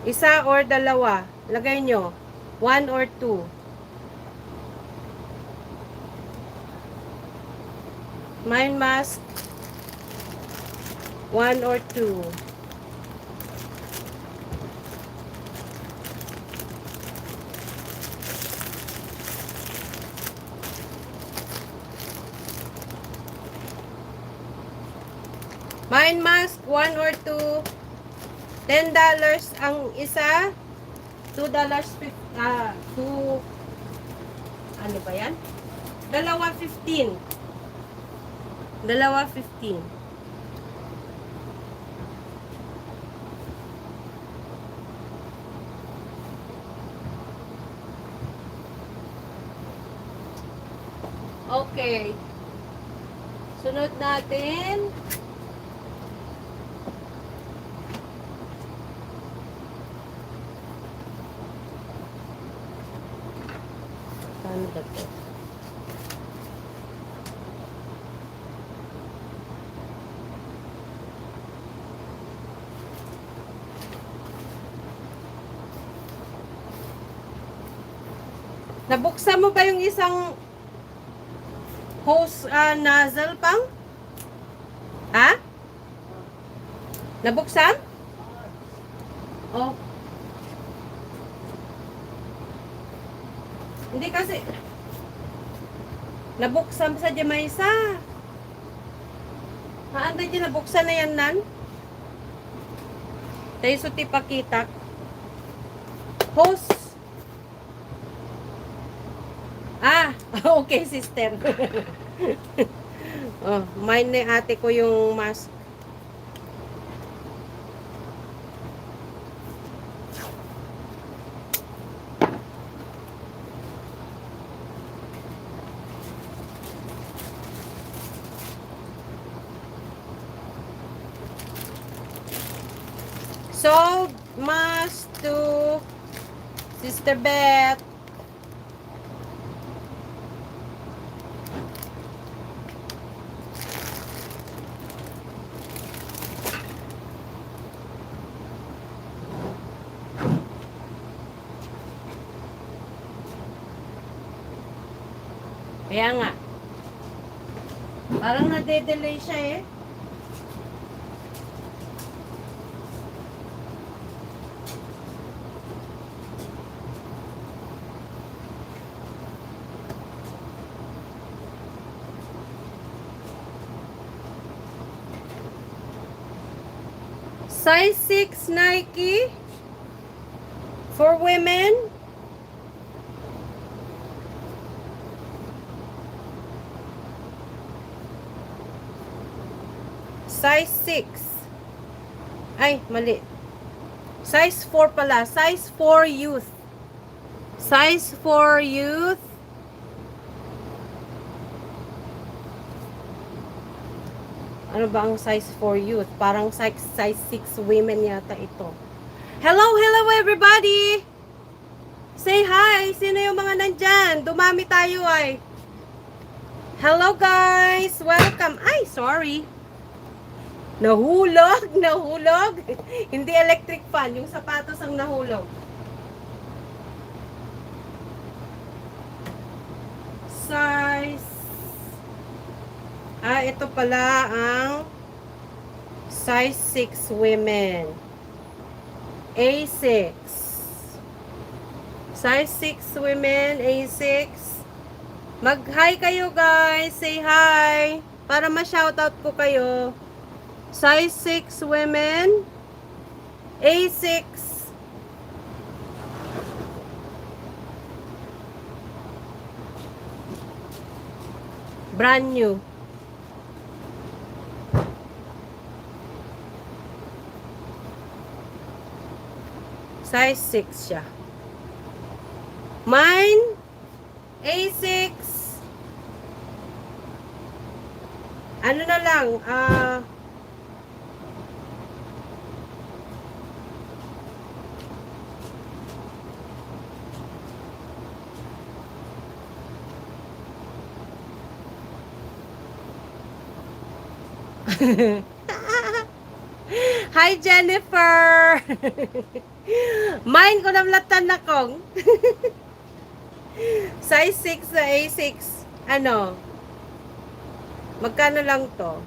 Isa or dalawa. Lagay nyo. 1 or 2. Mind mask. 1 or 2. Mind mask, 1 or 2. $10 ang isa. $2, ano ba yan? Dalawa, 15. Dalawa, 15. Okay. Sunod natin. Ano ba ito? Nabuksan mo ba yung isang hose nozzle pang? Ha? Nabuksan? Oh. Hindi kasi nabuksan sa Jamaysa. Haanda dyan, nabuksan na yan nan. Tayo suti pakitak. Hose. Okay sister. Oh, mine na ate ko yung mask. So, mask to Sister Beth. Kaya nga. Parang nade-delay siya eh. Size 6 Nike for women. Size 6. Ay, mali. Size 4 pala. Size 4 youth. Size 4 youth. Ano ba ang size 4 youth? Parang size 6 women yata ito. Hello everybody! Say hi! Sino yung mga nandyan? Dumami tayo ay. Hello guys! Welcome! Ay, sorry. Nahulog! Hindi electric fan. Yung sapatos ang nahulog. Size. Ito pala ang size 6 women. A6. Size 6 women, A6. Mag-hi kayo guys. Say hi. Para ma-shoutout ko kayo. Size 6 women, A6. Brand new. Size 6 siya. Mine, A6. Ano na lang, Hi Jennifer. Mine ko namlatan na kong. Size 6 na A6. Ano? Magkano lang to?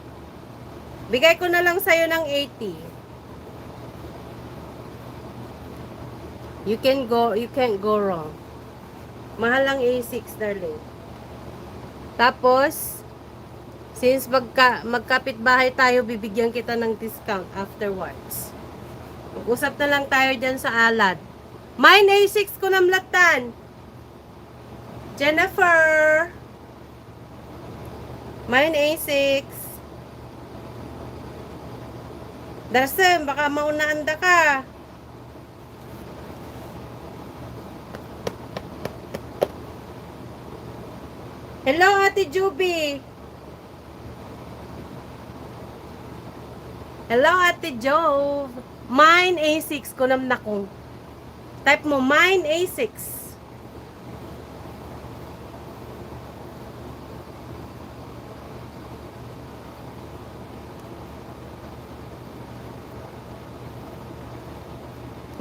Bigay ko na lang sa'yo ng 80. You can't go wrong. Mahal ang A6, darling. Tapos, since magkapit bahay tayo, bibigyan kita ng discount afterwards. Mag-usap na lang tayo dyan sa alad. Mine A6 ko namlatan. Jennifer. Mine A6. Darsen, baka maunaanda ka. Hello, Ate Juby. Hello, Ate Jove. Mine A6 ko nam na kung. Type mo, mine A6.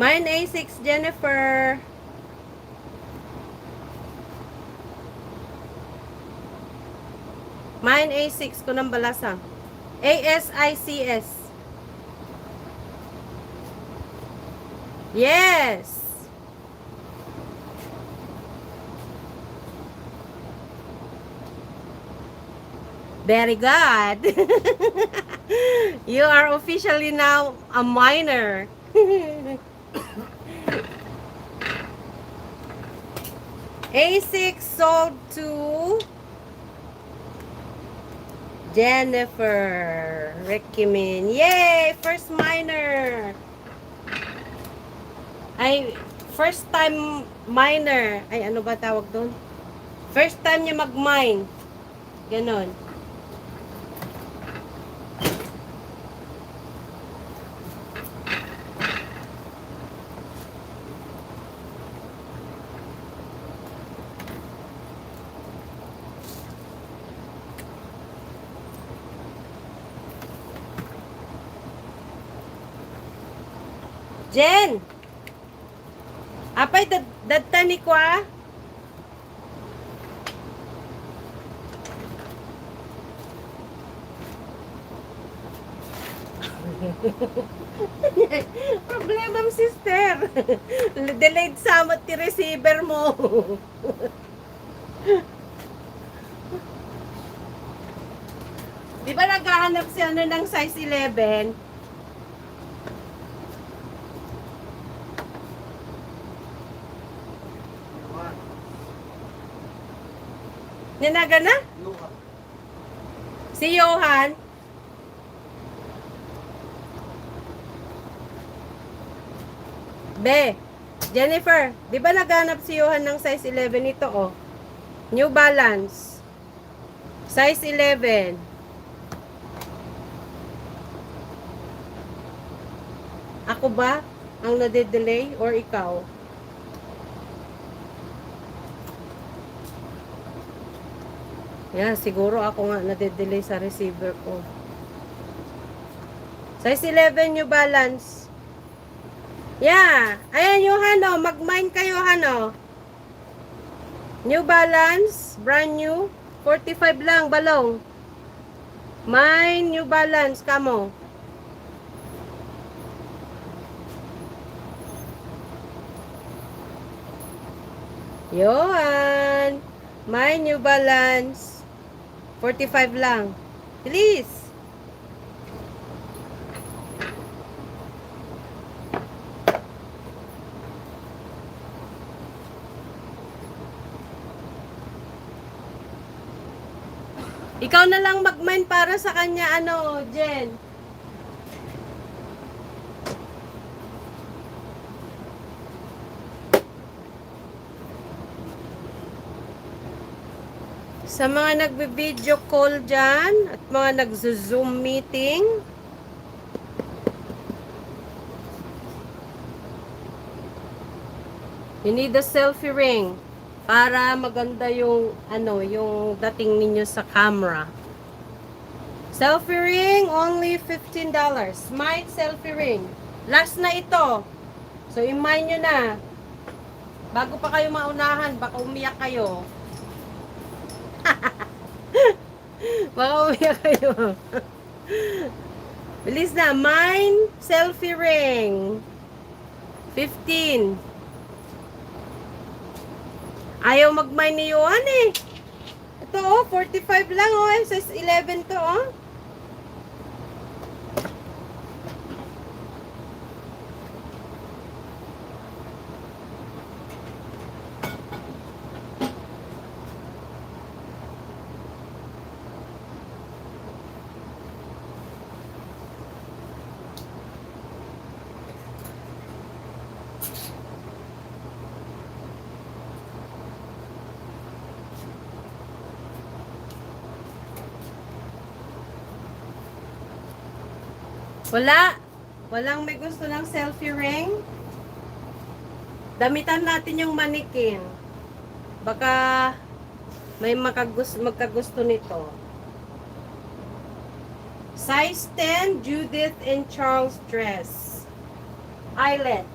Mine A6, Jennifer. Mine A6 ko nam balasa. ASICS. Yes. Very good. You are officially now a minor. A6 sold to Jennifer Rekimin. Yay! First minor. Ay, first time miner. Ay, ano ba tawag doon? First time niya mag-mine. Ganon. Jen! Apay, dadtani ko ah. Problema mo, sister. Delayed samot ti receiver mo. Di ba naghahanap si ano ng size 11? Ninaga na? Si Johan? Be, Jennifer, di ba naghanap si Johan ng size 11 ito, oh? New Balance. Size 11. Ako ba ang nade-delay or ikaw? Yan, siguro ako nga nade-delay sa receiver ko. Size 11 New Balance. Yeah. Ayan yung Hano. Mag-mine kayo, Hano. New Balance. Brand new. 45 lang, balong. Mine, New Balance. Kamo. Yohan. Mine, New Balance. 45 lang. Please. Ikaw na lang mag-mine para sa kanya, ano, Jen. Sa mga nagbe-video call dyan, at mga nagzo-zoom meeting, you need a selfie ring. Para maganda yung ano, yung dating ninyo sa camera. Selfie ring only $15. Mine selfie ring. Last na ito. So i-mine nyo na. Bago pa kayo maunahan, baka umiyak kayo. Baka umiyak kayo. Bilis na. Mine selfie ring. 15. Ayaw mag-mine ni Johan eh. Ito oh, 45 lang oh. Size 11 to oh. Wala. Walang may gusto ng selfie ring. Damitan natin yung manikin. Baka may magkagusto nito. Size 10, Judith and Charles dress. Eyelet.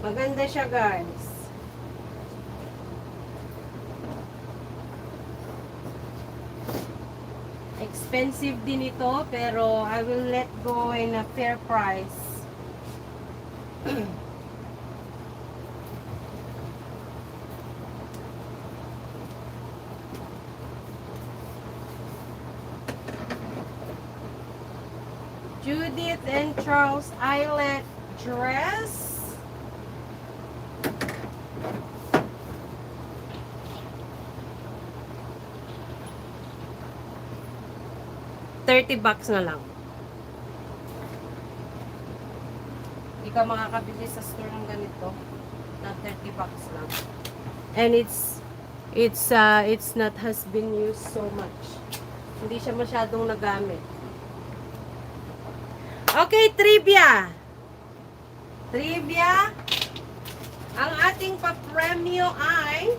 Maganda siya, guys. Expensive din ito, pero I will let go in a fair price. Judith and Charles eyelet dress. $30 na lang. Hindi ka makakabili sa store ng ganito. Na $30 lang. And it's not has been used so much. Hindi siya masyadong nagamit. Okay, trivia. Trivia. Ang ating pa-premyo ay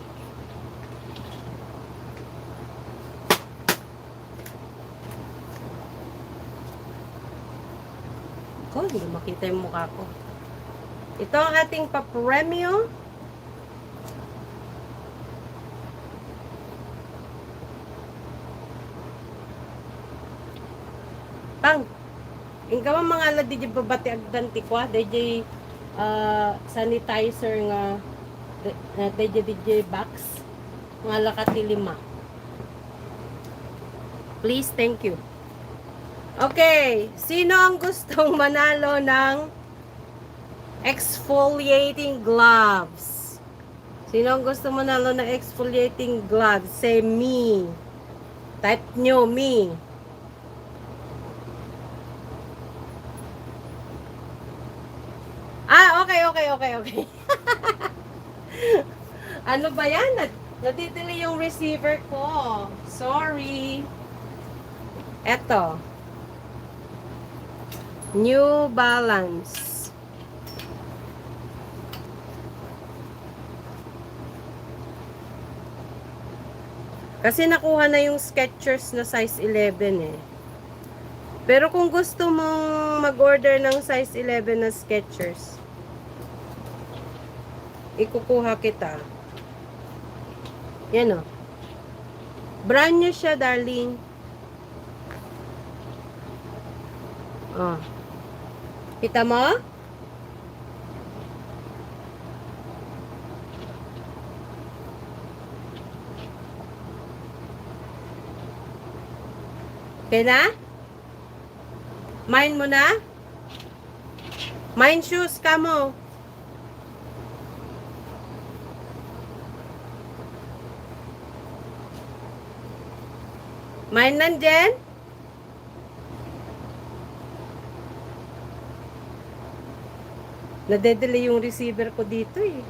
hindi makita yung mukha ko. Ito ang ating pa-premyo. Pang. Ingka mga ala DJ babati agdanti ko, DJ sanitizer nga DJ box. Mga lakati 5. Please, thank you. Okay, sino ang gustong manalo ng exfoliating gloves? Sino ang gusto manalo ng exfoliating gloves? Say me. Type nyo, me. Okay. Ano ba yan? Natitili yung receiver ko. Sorry. Eto. New Balance. Kasi nakuha na yung Skechers na size 11 eh. Pero kung gusto mong mag-order ng size 11 na Skechers, ikukuha kita. Yan o. Brand new siya, darling. Oh. Kita mo? Okay na? Mine mo na? Mine shoes ka mo. Mine nandyan? Nadedele yung receiver ko dito eh.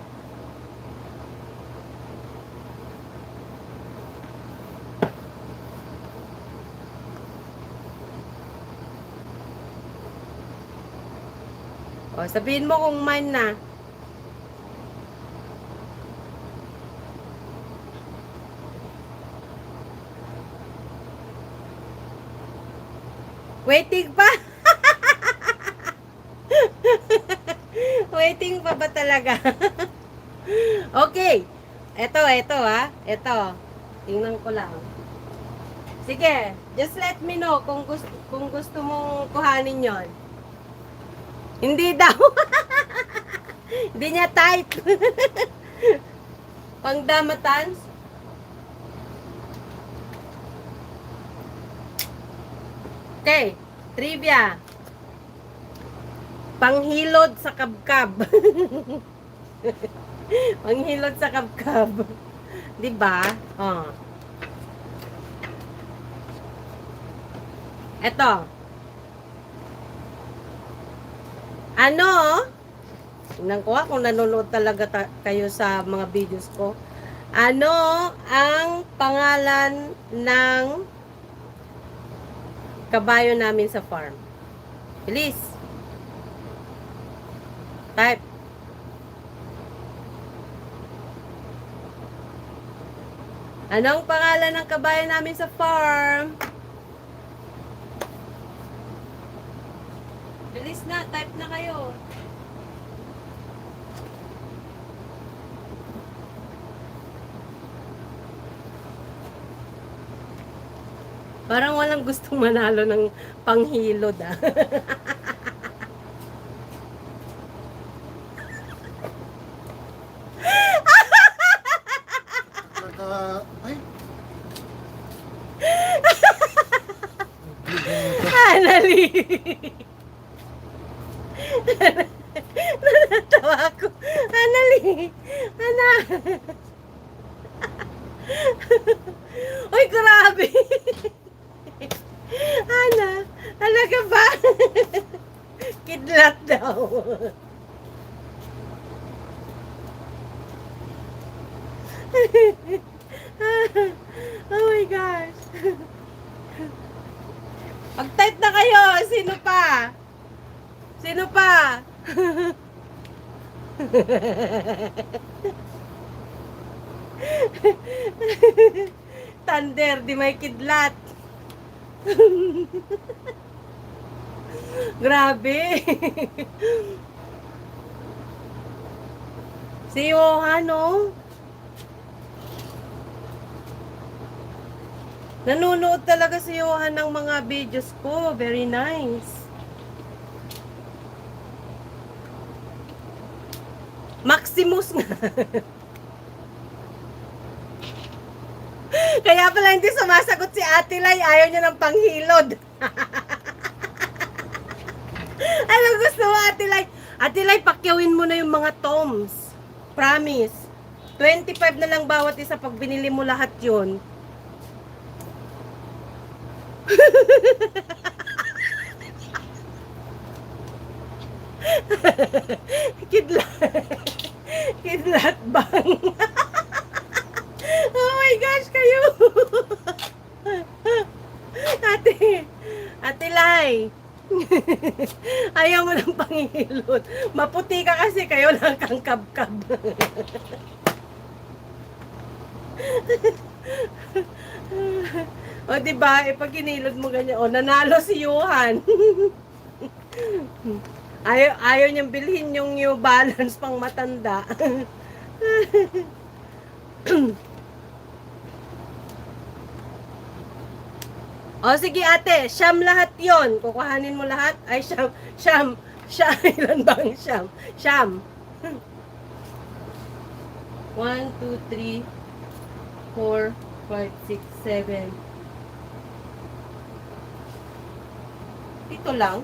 O, sabihin mo kung mine na. Waiting pa? Waiting pa ba talaga? Okay. Ito ha. Ito. Tingnan ko lang. Sige, just let me know kung gusto mong kuhanin yon. Hindi daw. Hindi niya type. Pangdamatan. Okay, trivia. Panghilod sa kabkab. Panghilod sa kabkab. 'Di ba? Oh. Eto. Ano? Tingnan ko kung nanonood talaga kayo sa mga videos ko. Ano ang pangalan ng kabayo namin sa farm. Bilis. Type. Anong pangalan ng kabayo namin sa farm? Bilis na, type na kayo. Parang walang gustong manalo ng panghilod ah. Ay. Anali. Natawa ako. Anali. Ana. Uy, grabe. Ana, talaga ba? Kidlat daw. Oh my gosh. Mag-type na kayo. Sino pa? Sino pa? Thunder, di may kidlat. Grabe. Si Johan, oh. Nanonood talaga si Johan ng mga videos ko. Very nice. Maximus nga. Kaya pala hindi sumasagot si Ate Lai. Ayaw niya ng panghilod. Ano gusto mo, Ate Lai? Ate Lai, pakyawin mo na yung mga toms. Promise. 25 na lang bawat isa pag binili mo lahat yun. Kidlat bang. Oh my gosh, kayo. Ate Lai. Ayaw mo ng pangilot. Maputi ka kasi, kayo lang kang kabkab. O diba, pag kinilot mo ganyan, nanalo si Johan. Ayaw niyang bilhin yung New Balance pang matanda. O sige ate, siyam lahat yon. Kukuhanin mo lahat. Ay siyam. Ilan bang siyam? Siyam. 1, 2, 3, 4, 5, 6, 7. Ito lang.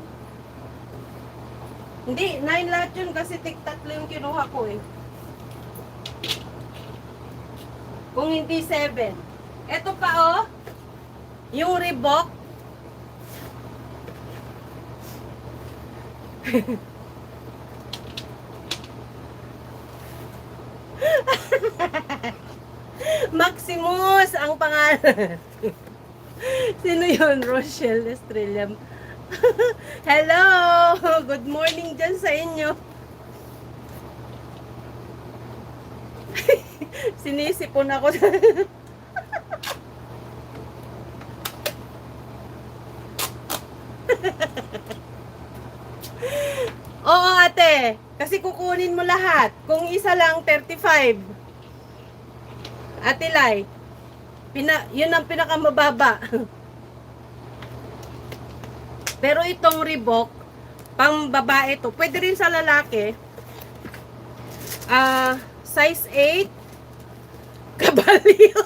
Hindi, 9 lahat yun kasi tig-tatlo yung kinuha ko eh. Kung hindi 7. Ito pa oh. Yung Reebok. Maximus ang pangalan. Sino yun? Rochelle Estrella. Hello! Good morning dyan sa inyo. Sinisipon ako. Oo ate, kasi kukunin mo lahat. Kung isa lang, 35. Ate Lai, yun ang pinakamababa. Pero itong Reebok, pang babae to, pwede rin sa lalaki. Size 8, kabalyo.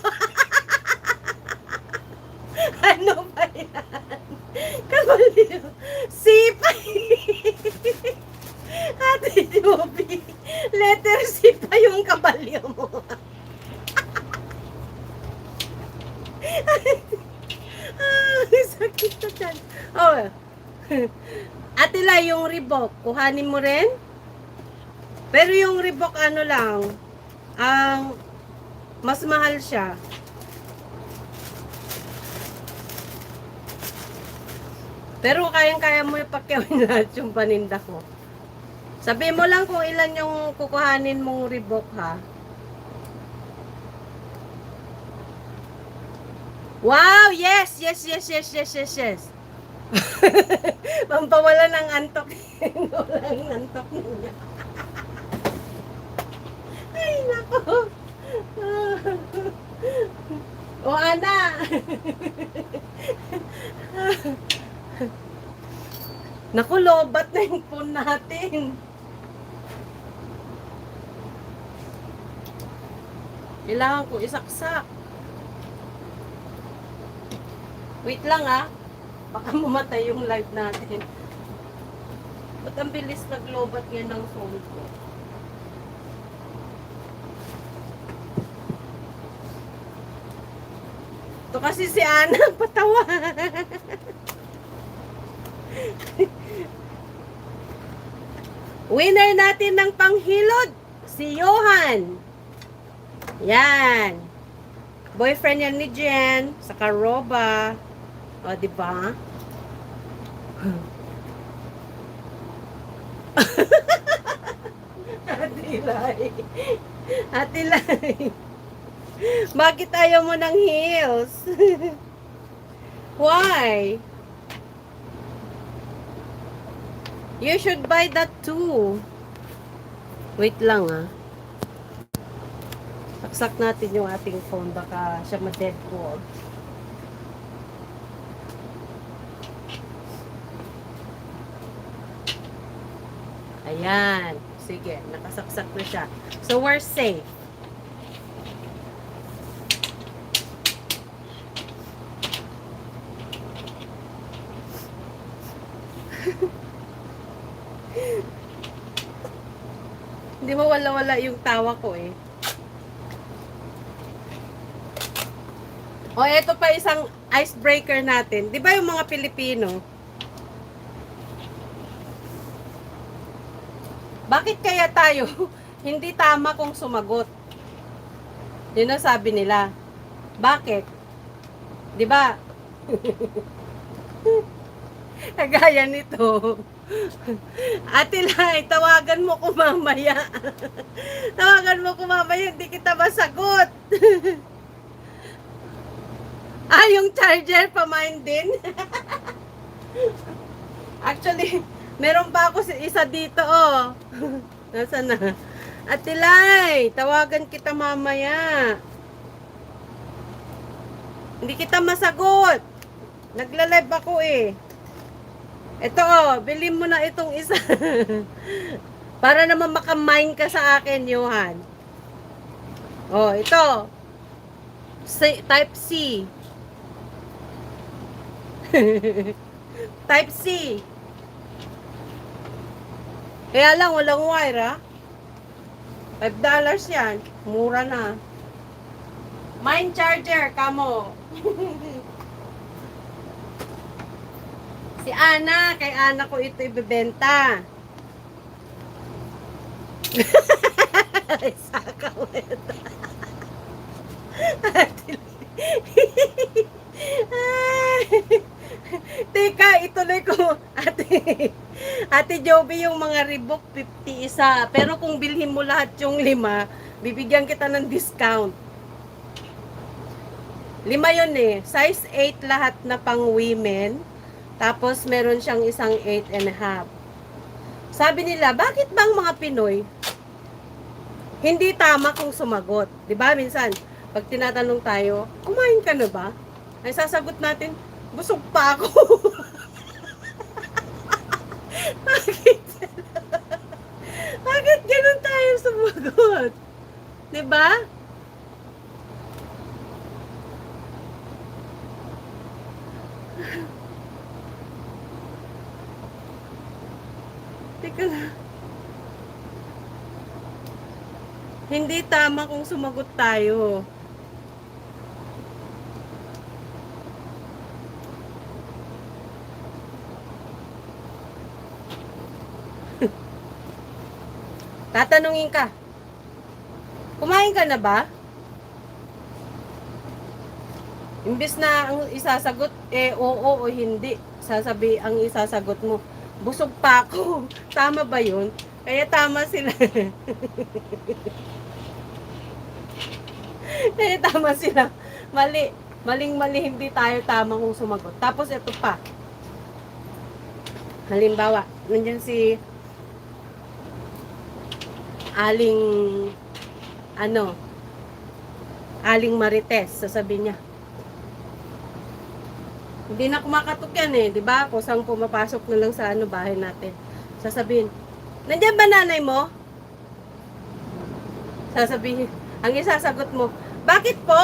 Ano ba yan? Kabalyo. Sipay. Ate Joby, letter C pa yung kabalyo mo. Sakit na dyan. Oh. Ate Lai, yung Reebok, kuhanin mo rin? Pero yung Reebok ano lang, mas mahal siya. Pero kayang-kaya mo ipakyawin lahat yung paninda ko. Sabi mo lang kung ilan yung kukuhanin mong Reebok, ha? Wow! Yes! Yes, yes, yes, yes, yes, yes. Pampawala ng antok. Walang antok niya. Ay, nako. O, Ana. Naku, lobat na yung phone natin. Kailangan ko isaksak. Wait lang, ah. Baka mamatay yung live natin. Ba't ang bilis naglobat yan ng phone ko? Ito kasi si Ana, patawa. Winner natin ng panghilod, si Johan. Yan. Boyfriend yan ni Jen, saka Roba. O, diba? Ate Lai. Ate Lai. Bakit ayaw mo ng heels? Why? You should buy that too. Wait lang, ah. Saksak natin yung ating phone. Baka siya ma-deadpool. Ayan. Sige, nakasaksak na siya. So, we're safe. Hindi mo wala-wala yung tawa ko eh. O, eto pa isang icebreaker natin. Di ba yung mga Pilipino? Bakit kaya tayo hindi tama kung sumagot? Yun ang sabi nila. Bakit? Di ba? Kagaya nito. Ate Lai, tawagan mo ko mamaya. Tawagan mo ko mamaya, hindi kita masagot. Yung charger, pamain din. Actually, meron pa ako isa dito, oh. Nasaan na? Ate Lai, tawagan kita mamaya. Hindi kita masagot. Nagla-live ako eh. Ito, oh, bilhin mo na itong isa. Para naman makamine ka sa akin, Johan. Oh, ito. Type C. Type C. Kaya lang, walang wire, ha? $5 yan. Mura na. Mine charger, kamo. Si Ana, kay Ana ko ito ibebenta. Sakawet. Teka, ituloy ko. Ate Joby, yung mga Reebok 50 isa. Pero kung bilhin mo lahat yung 5, bibigyan kita ng discount. 5 yun eh. Size 8 lahat na pang women. Tapos, meron siyang isang 8.5. Sabi nila, bakit bang mga Pinoy hindi tama kung sumagot? Diba? Minsan, pag tinatanong tayo, kumain ka na ba? Ay sasagot natin, busog pa ako. Bakit? Bakit ganun tayo sumagot? Diba? Teka na. Hindi tama kung sumagot tayo. Tatanungin ka. Kumain ka na ba? Imbes na ang isasagot, oo o hindi. Ang isasagot mo, busog pa ako. Tama ba yun? Kaya tama sila. Kaya tama sila. Mali. Maling-mali, hindi tayo tama kung sumagot. Tapos ito pa. Halimbawa, nandiyan si Aling, Aling Marites, sasabihin niya. Hindi na kumakatok yan eh, di ba? Kusang pumapasok na lang sa bahay natin. Sasabihin, nandiyan ba nanay mo? Sasabihin, ang isasagot mo, bakit po?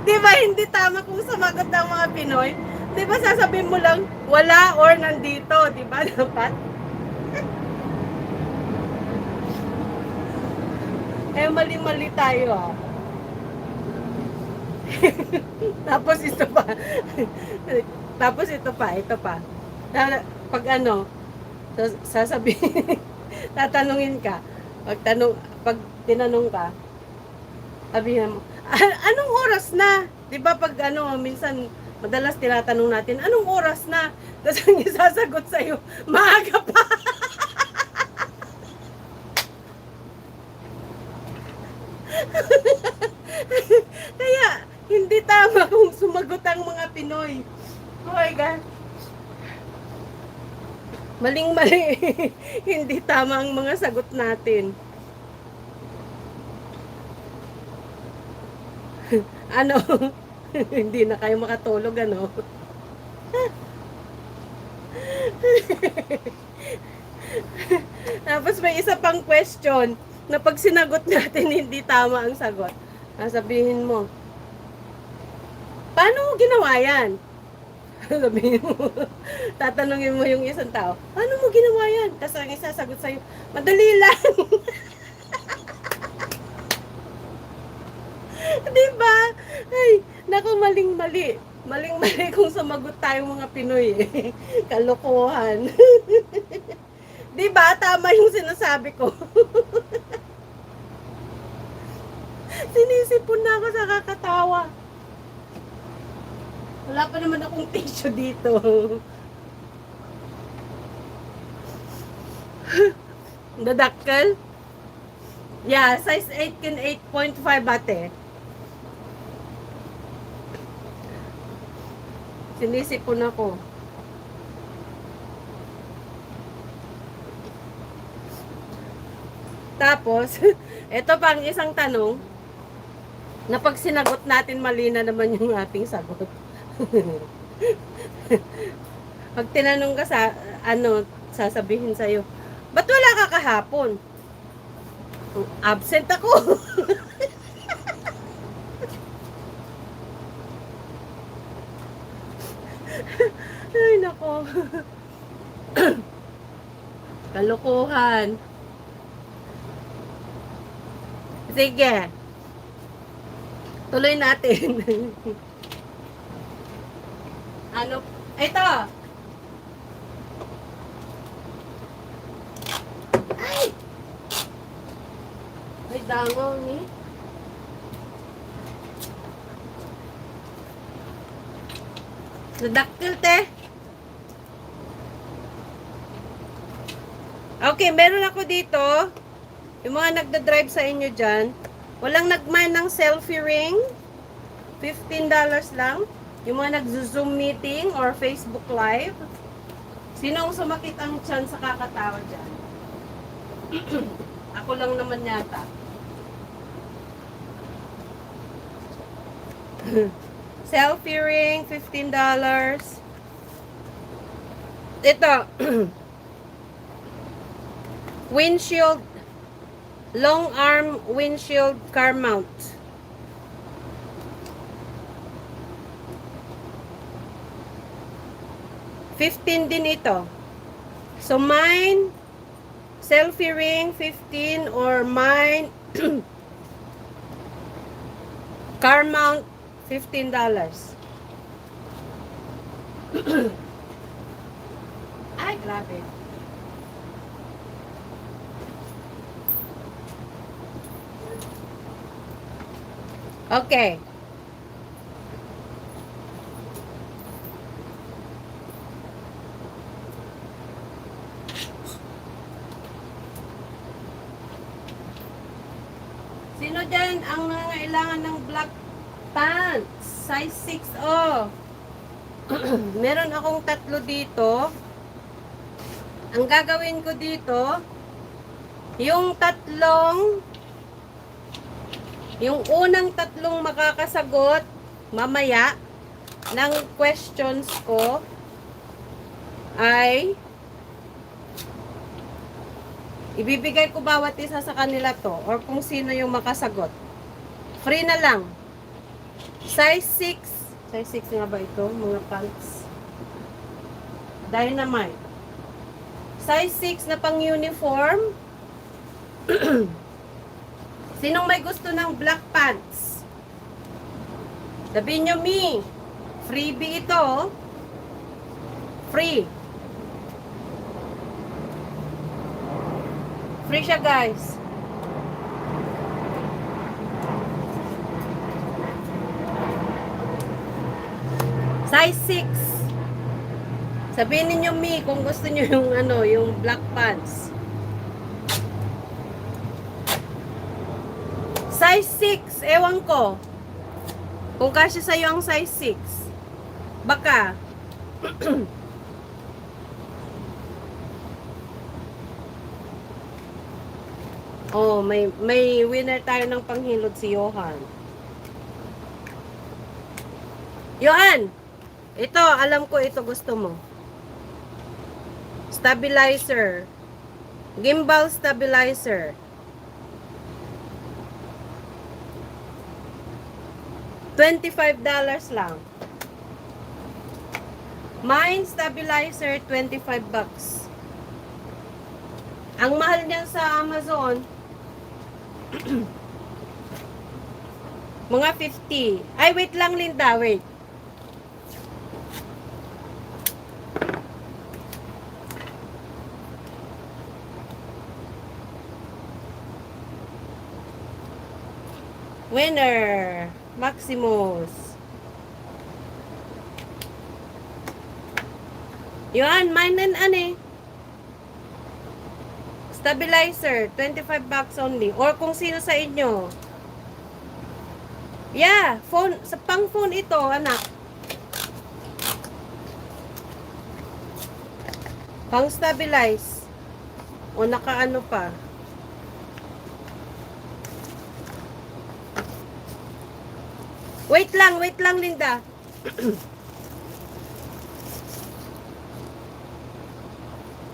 Di ba hindi tama kung sumagot ng mga Pinoy? Di ba sasabihin mo lang, wala or nandito, di ba? Dapat? Mali-mali tayo ah. Tapos ito pa. Tapos ito pa. Pag sasabihin, tatanungin ka. Pag tinanong ka, sabihin mo, anong oras na? 'Di ba pag minsan madalas tinatanong natin, anong oras na? Tapos ang isasagot sa iyo, maaga pa. Kaya hindi tama kung sumagot ang mga Pinoy. Oh my God. Maling-mali. Hindi tama ang mga sagot natin. Hindi na kayo makatulog, Tapos may isa pang question na pag sinagot natin hindi tama ang sagot. Sabihin mo, paano mo ginawa yan? Sabihin mo, tatanungin mo yung isang tao, paano mo ginawa yan? Tapos ang isa sagot sa'yo, madali lang. Diba? Ay, naku, maling-mali. Maling-mali kung sumagot tayong mga Pinoy eh. Kalokohan. Diba? Tama yung sinasabi ko. Sinisipon na ako sa kakatawa. Wala pa naman akong tissue dito. Dadakkel? Yeah, size 8 kin 8.5 ate. Sinisipon ako. Tapos, ito pang isang tanong na pag sinagot natin mali na naman yung ating sagot. Pag tinanong ka sa sasabihin sa'yo, ba't wala ka kahapon? Absent ako. Ay, nako. Kalokohan. Sige. Tuloy natin. Ito. Ay! May dangaw ni. Nadaktil, te. Okay, meron ako dito. Yung mga nagda-drive sa inyo dyan. Walang nagman ng selfie ring. $15 lang. Yung mga nag-zoom meeting or Facebook live. Sinong sumakit ang tiyan sa kakatawa dyan? Ako lang naman yata. Selfie ring, $15. Ito. Windshield, long arm windshield car mount. $15 din ito. So mine, selfie ring, 15, or mine, car mount, $15. Ay, grabe. Okay. Sino dyan ang nangangailangan ng black pants? Size 6, oh. Meron akong tatlo dito. Ang gagawin ko dito, yung unang tatlong makakasagot mamaya ng questions ko ay ibibigay ko bawat isa sa kanila to or kung sino yung makasagot. Free na lang. Size 6. Size 6 nga ba ito? Mga pants. Dynamite. Size 6 na pang uniform. Sinong may gusto ng black pants? Sabihin nyo, me. Freebie ito. Free. Free siya, guys. Size 6. Sabihin niyo me kung gusto niyo yung yung black pants. Size 6, ewan ko. Kung kasya sa'yo ang size 6. Baka. Oh, may winner tayo ng panghilod si Johan. Johan! Ito, alam ko ito gusto mo. Stabilizer. Gimbal stabilizer. $25 lang. Mine stabilizer, 25 bucks. Ang mahal niyan sa Amazon, mga 50. Ay, wait lang, Linda, wait. Winner, Maximus. Yun, mine and stabilizer, 25 bucks only. Or kung sino sa inyo. Yeah, phone, sa pang phone ito, anak. Pang stabilize. O nakaano pa. Wait lang, Linda.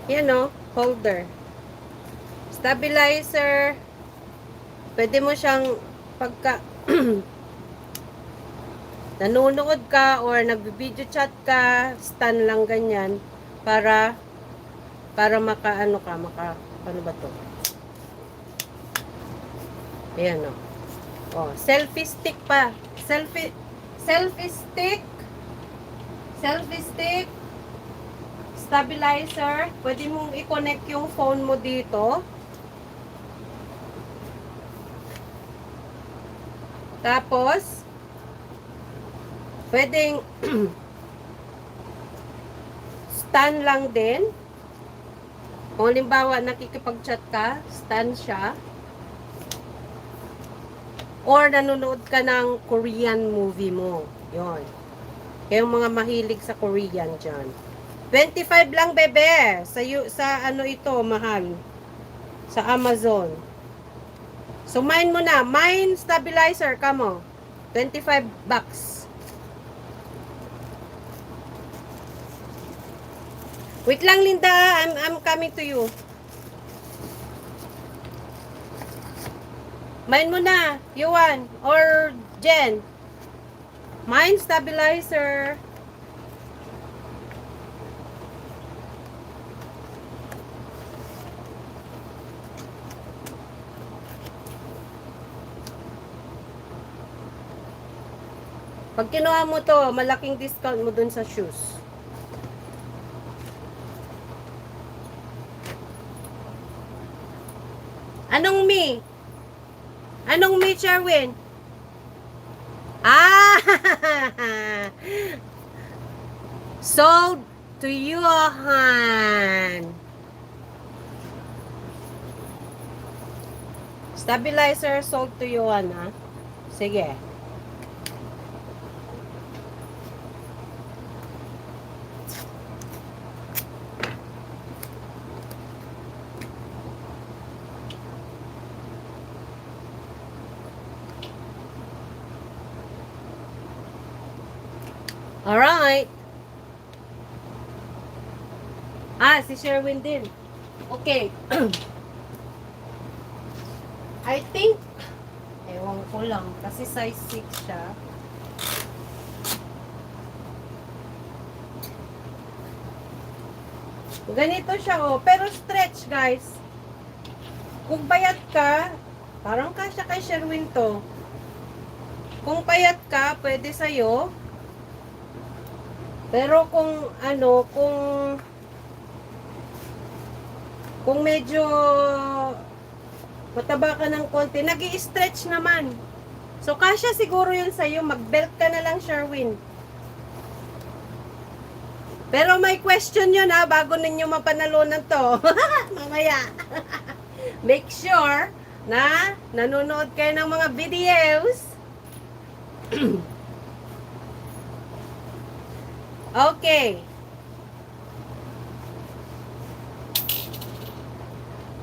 Yan o, holder. Stabilizer. Pwede mo siyang pagka nanonood ka or nag-video chat ka, stand lang ganyan para ano ba to? Ayan o. Oh, selfie stick pa. Selfie stick. Stabilizer. Pwede mong i-connect yung phone mo dito. Tapos, pwedeng stand lang din. Kung halimbawa nakikipag-chat ka, stand siya. Or nanonood ka ng Korean movie mo. Yun. Kayong mga mahilig sa Korean dyan. 25 lang, bebe. Sa ano ito, mahal. Sa Amazon. So, mine mo na. Mine stabilizer, kamo. 25 bucks. Wait lang, Linda. I'm coming to you. Mine mo na, Yuan or Jen. Mine stabilizer. Pag kinuha mo to, malaking discount mo dun sa shoes. Anong me, Sherwin? Sold to Johan. Stabilizer sold to Johan, ha? Sige. Alright. Si Sherwin din. Okay. I think, ewan ko lang, kasi size 6 siya. Ganito siya, oh. Pero stretch, guys. Kung payat ka, parang kasya kay Sherwin to. Kung payat ka, pwede sa'yo. Pero kung kung medyo mataba ka ng konti, nag-i-stretch naman. So, kasya siguro yun sa'yo. Mag-belt ka na lang, Sherwin. Pero may question yun, ha, bago ninyo mapanalunan to. Mamaya. Make sure na nanonood kayo ng mga videos. Okay.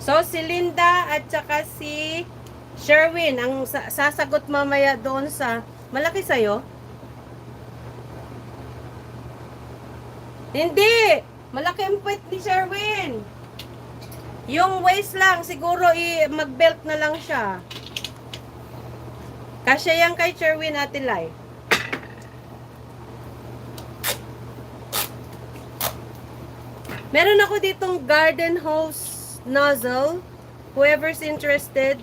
So, si Linda at saka si Sherwin ang sasagot mamaya doon sa malaki sa'yo? Hindi! Malaki ang puwet ni Sherwin. Yung waist lang, siguro mag-belt na lang siya. Kasya yan kay Sherwin, Ate Lai. Meron ako ditong garden hose nozzle. Whoever's interested,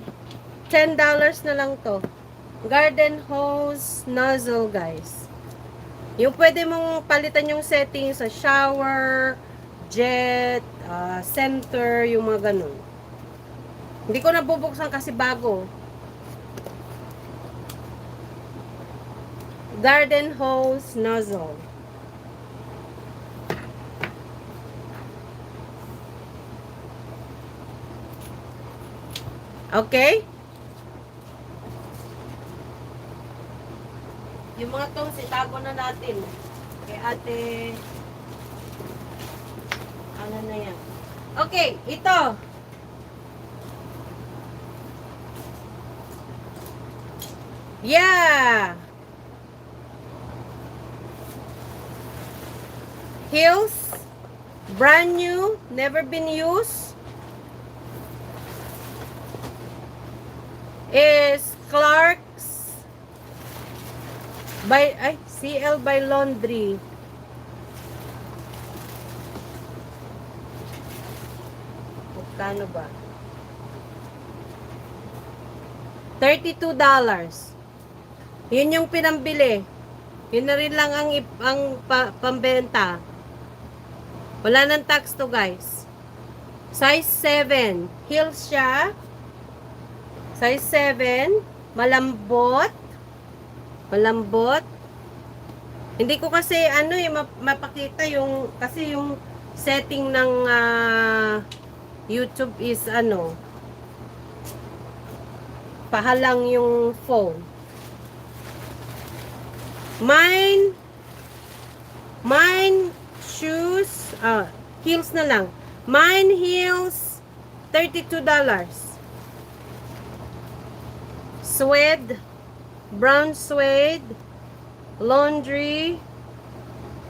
$10 na lang to. Garden hose nozzle, guys. Yung pwede mong palitan yung setting sa shower, jet, center, yung mga ganun. Hindi ko nabubuksan kasi bago. Garden hose nozzle. Okay? Yung mga tong sitago na natin. Kay ate. Ano na yan? Okay, ito. Yeah! Heels. Brand new. Never been used. Is Clark's by CL by Laundry. Magkano ba? $32. Yun yung pinambili. Yun na rin lang ang pambenta. Wala nang tax to, guys. Size 7. Heels siya. Size 7, malambot. Malambot. Hindi ko kasi mapakita yung kasi yung setting ng YouTube is pahalang yung phone. Mine shoes, heels na lang. Mine heels $32. Suede, brown suede, laundry,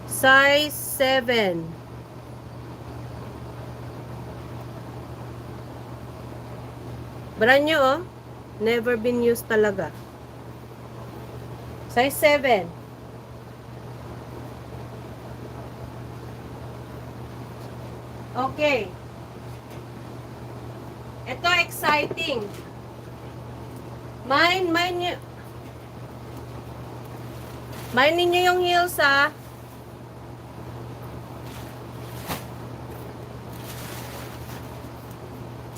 size 7. Brand new, oh. Never been used talaga. Size 7. Okay. Ito exciting. Mine ninyo yung heels, ha.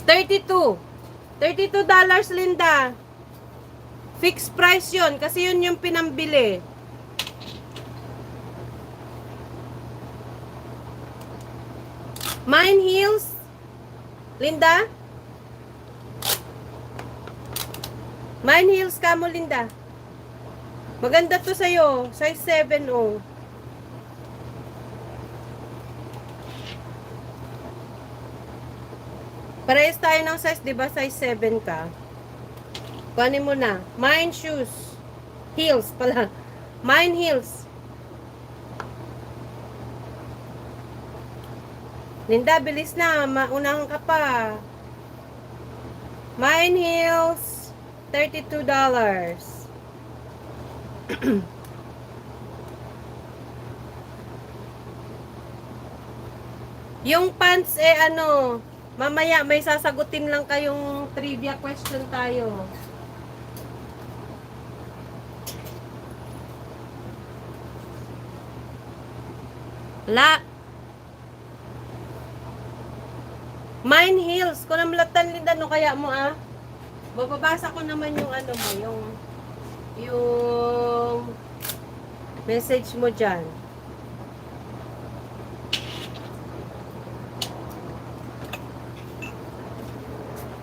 $32, Linda. Fixed price yun, kasi yun yung pinambili. Mine heels. Linda? Mine heels ka mo, Linda. Maganda to sa'yo. Size 7, oh. Parehas tayo ng size, di ba? Size 7 ka. Kuhanin mo na. Mine shoes. Heels pala. Mine heels. Linda, bilis na. Maunahan ka pa. Mine heels. $32. Yung pants, ano, mamaya may sasagutin lang kayong trivia question tayo. La. Mine heels. Kung namlatan Linda, no kaya mo bababasa ko naman yung ano mo, yung message mo dyan.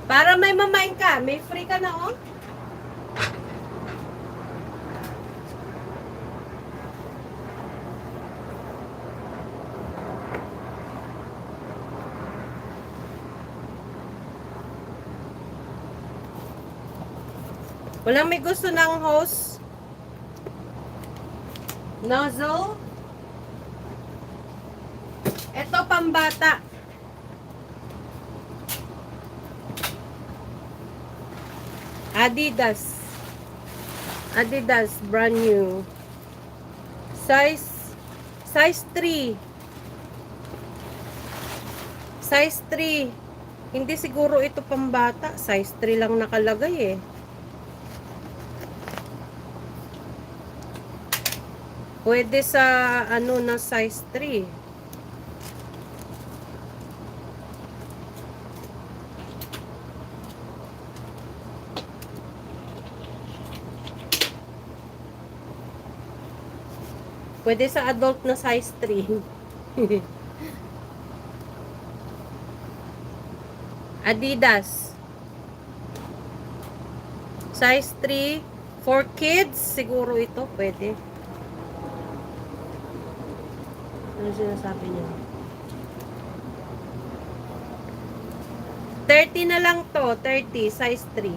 Para may mamain ka, may free ka na, oh. Walang may gusto ng hose? Nozzle? Ito pambata. Adidas. Adidas, brand new. Size 3. Size 3. Hindi siguro ito pambata. Size 3 lang nakalagay eh. Pwede sa ano na size 3. Pwede sa adult na size 3. Adidas. Size 3. For kids, siguro ito pwede. Ano sinasabi niya? 30 na lang to. 30. Size 3.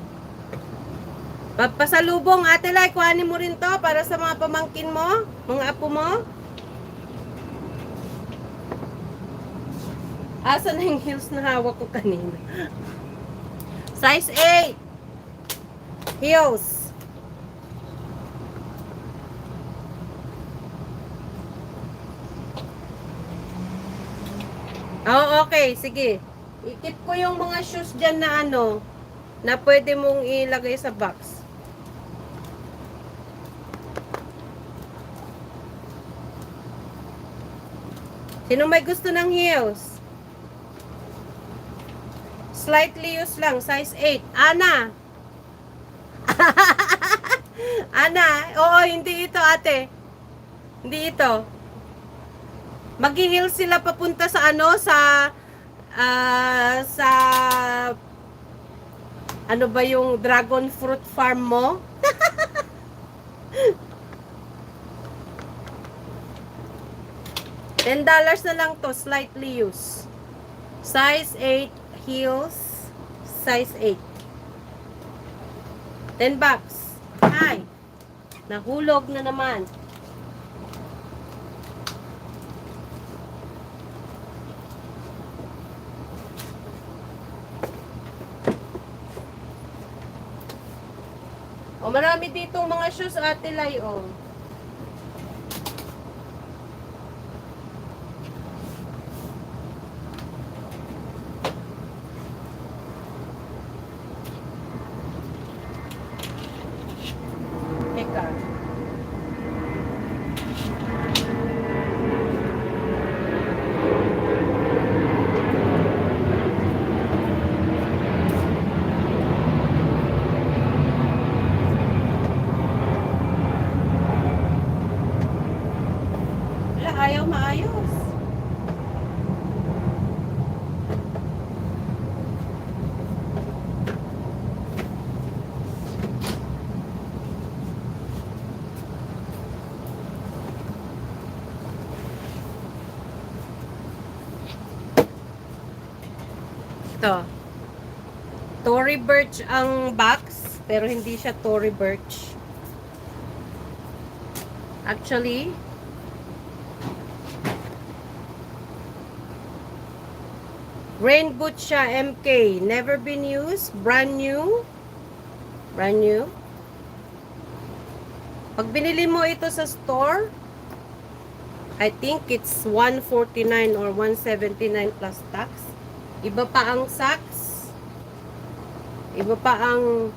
Papasalubong, Ate Lai, kuhanin mo rin to para sa mga pamangkin mo, mga apo mo. Asa na yung heels na hawak ko kanina? Size 8. Heels. Oh, okay. Sige. I-keep ko yung mga shoes dyan na ano, na pwede mong ilagay sa box. Sino may gusto ng heels? Slightly used lang. Size 8. Ana. Ana. Oo, hindi ito, ate. Hindi ito. Mag-heels sila papunta sa ano, sa ano ba yung dragon fruit farm mo? $10 na lang to, slightly used. Size 8 heels, size 8. $10. Ay, nahulog na naman. O, marami ditong mga shoes, Ate Lai, o. Teka. Wala, ayaw maayos. Ito. Tory Burch ang box, pero hindi siya Tory Burch. Actually, rain boot siya, MK. Never been used. Brand new. Brand new. Pag binili mo ito sa store, I think it's 149 or 179 plus tax. Iba pa ang socks. Iba pa ang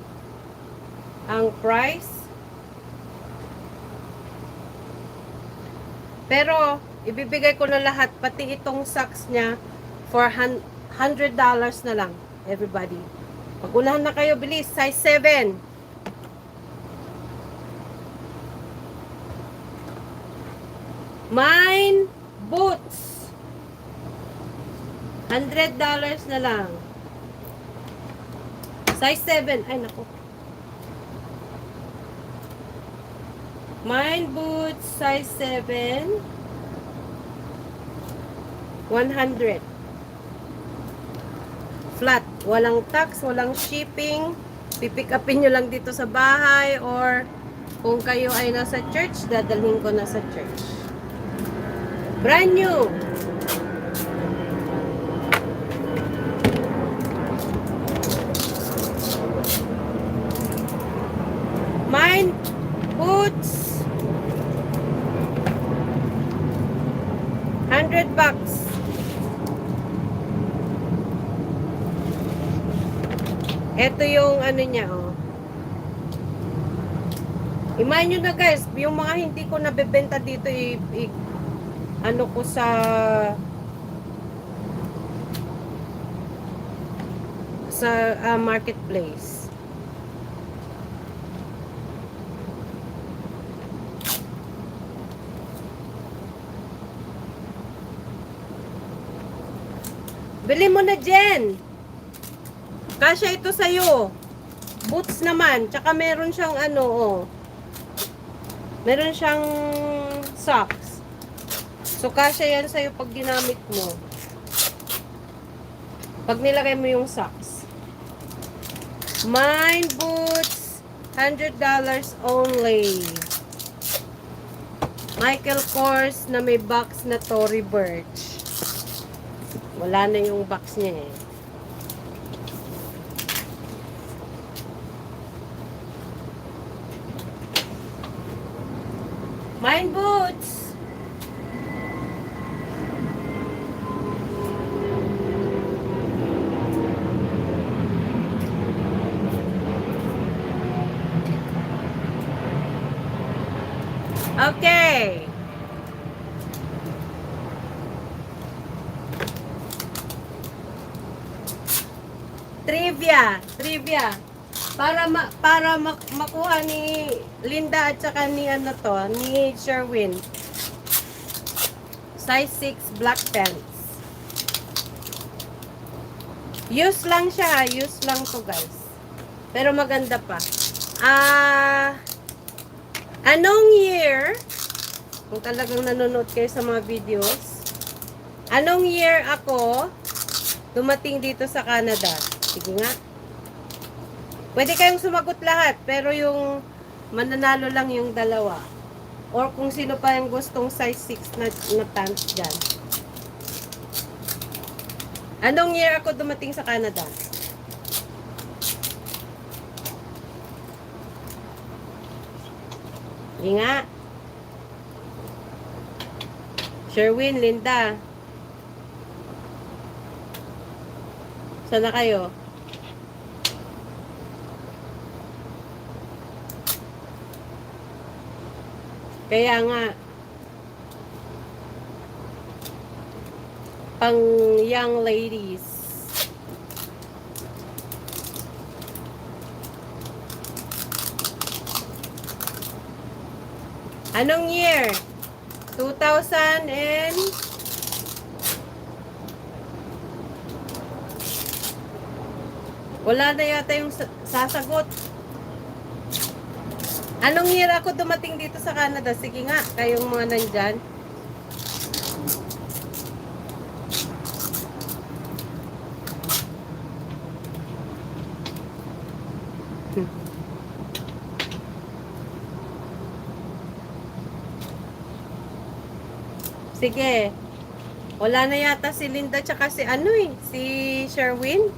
price. Pero ibibigay ko na lahat, pati itong socks niya for $100 na lang, everybody. Pag-unahan na kayo, bilis, size 7. Mine boots. $100 na lang. Size 7. Ay, naku. Mine boots, size 7. 100. Flat. Walang tax, walang shipping. Pipick upin nyo lang dito sa bahay, or kung kayo ay nasa church, dadalhin ko na sa church. Brand new. Mine boots. $100. Ito yung ano niya, oh. Imahin nyo na guys, yung mga hindi ko nabebenta dito, ano ko sa marketplace. Bili mo na, Jen. Kasya ito sa'yo. Boots naman. Tsaka meron siyang ano, oh. Meron siyang socks. So, kasya yan sa'yo pag ginamit mo. Pag nilagay mo yung socks. Mine boots. $100 only. Michael Kors na may box na Tory Burch. Wala na yung box niya eh. Mine boots. Okay. Trivia. Para makuha ni Linda at saka ni ano to, ni Sherwin. Size 6 black pants. Use lang siya, use lang to guys. Pero maganda pa. Anong year, kung talagang nanonood kayo sa mga videos, anong year ako dumating dito sa Canada? Sige nga. Pwede kayong sumagot lahat, pero yung mananalo lang yung dalawa. Or kung sino pa yung gustong size 6 na pants dyan. Anong year ako dumating sa Canada? Sige nga. Sherwin, Linda. Saan na kayo? Kaya nga, pang young ladies. Anong year? 2000 and... Wala na yata yung sasagot. Anong year ako dumating dito sa Canada? Sige nga, kayong mga nandyan. Sige. Wala na yata si Linda tsaka si ano eh, si Sherwin.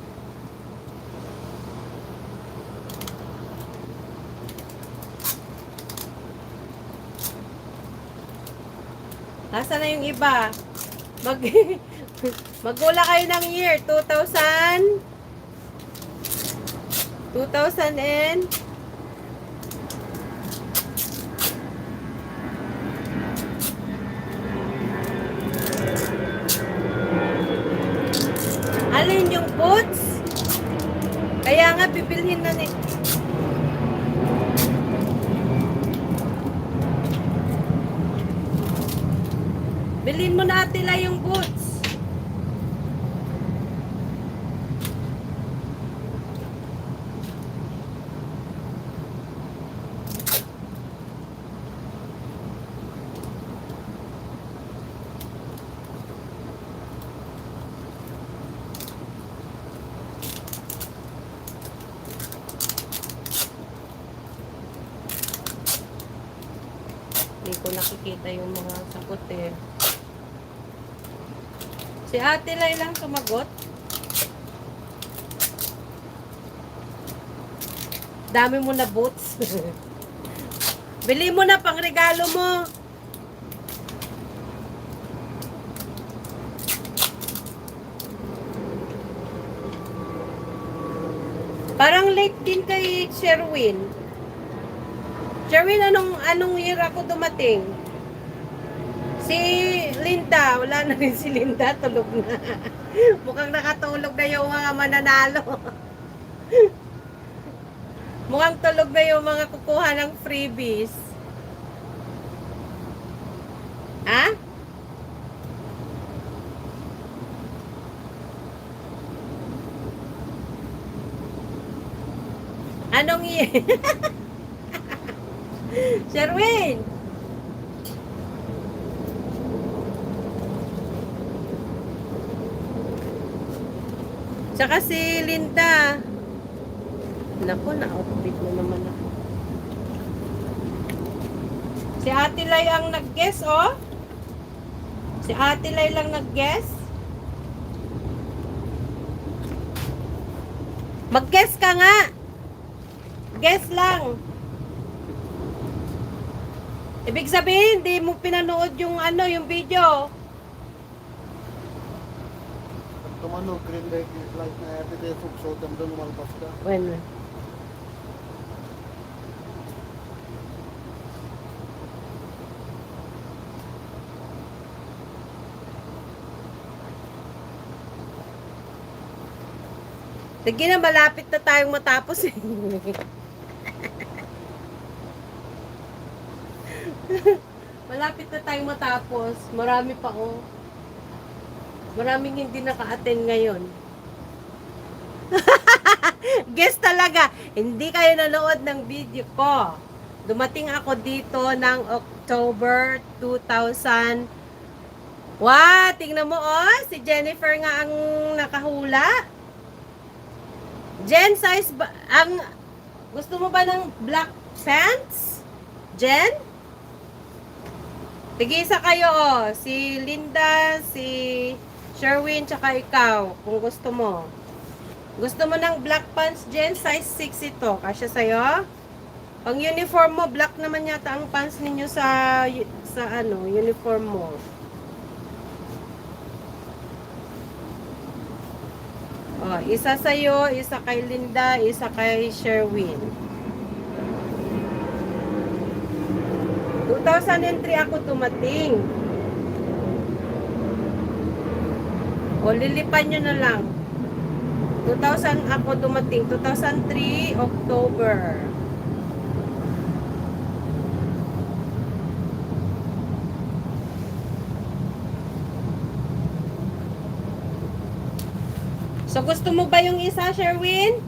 Nasaan na yung iba? Mag Magula kayo ng year 2000 and alin yung boots? Kaya nga bibilhin na ni bilhin mo na Atila yung boots. Hindi ko nakikita yung mga sagot eh. Si Ate Lai lang sumagot. Dami mo na boots. Bili mo na pang regalo mo. Parang late din kay Sherwin. Sherwin, anong year ako dumating? Si Linda, wala na rin si Linda, tulog na. Mukhang nakatulog na yung mga mananalo. Mukhang tulog na yung mga kukuha ng freebies. Ha? Anong year? Sherwin! Tsaka si Linda. Naku, na-outfit na naman ako. Si Ate Lai ang nag-guess, oh. Si Ate Lai lang nag-guess. Mag-guess ka nga. Guess lang. Ibig sabihin, hindi mo pinanood yung yung video. Tumano, green light na everyday so damdam lumalabas ka. When? Sige na, malapit na tayong matapos eh. Malapit na tayong matapos. Marami pa oh. Maraming hindi naka-attend ngayon. Guess talaga, hindi kayo nanood ng video ko. Dumating ako dito ng October 2000. Wow, tingnan mo oh, si Jennifer nga ang nakahula. Jen, size ba, gusto mo ba ng black pants? Jen? Tigisa kayo oh, si Linda, si Sherwin, tsaka ikaw, kung gusto mo. Gusto mo ng black pants, Jen? Size 6 ito. Kasya sa'yo? Pang uniform mo, black naman yata ang pants ninyo sa uniform mo. Oh, isa sa'yo, isa kay Linda, isa kay Sherwin. 2003 ako dumating. O, lilipan nyo na lang. 2000 ako dumating. 2003, October. So, gusto mo ba yung isa, Sherwin?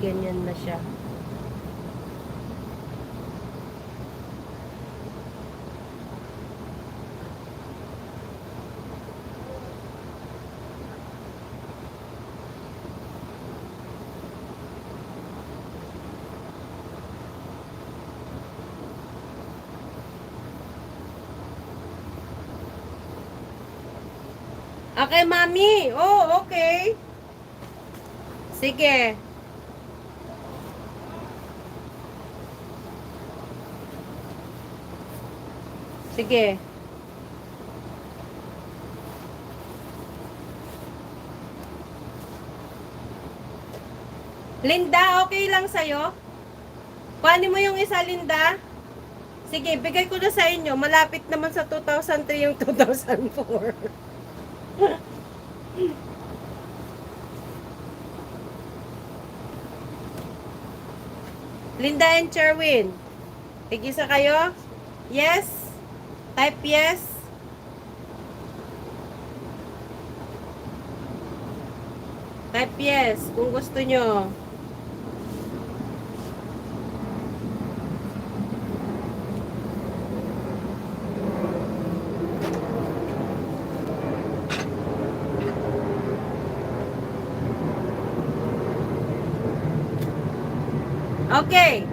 Ganyan na siya. Okay, mami. Oh, okay. Sige. Sige. Linda, okay lang sa'yo? Kuhanin mo yung isa, Linda. Sige, bigay ko na sa inyo. Malapit naman sa 2003 yung 2004. Linda and Cherwin. Tig-isa kayo? Yes? Type yes? Type yes kung gusto nyo. Okay.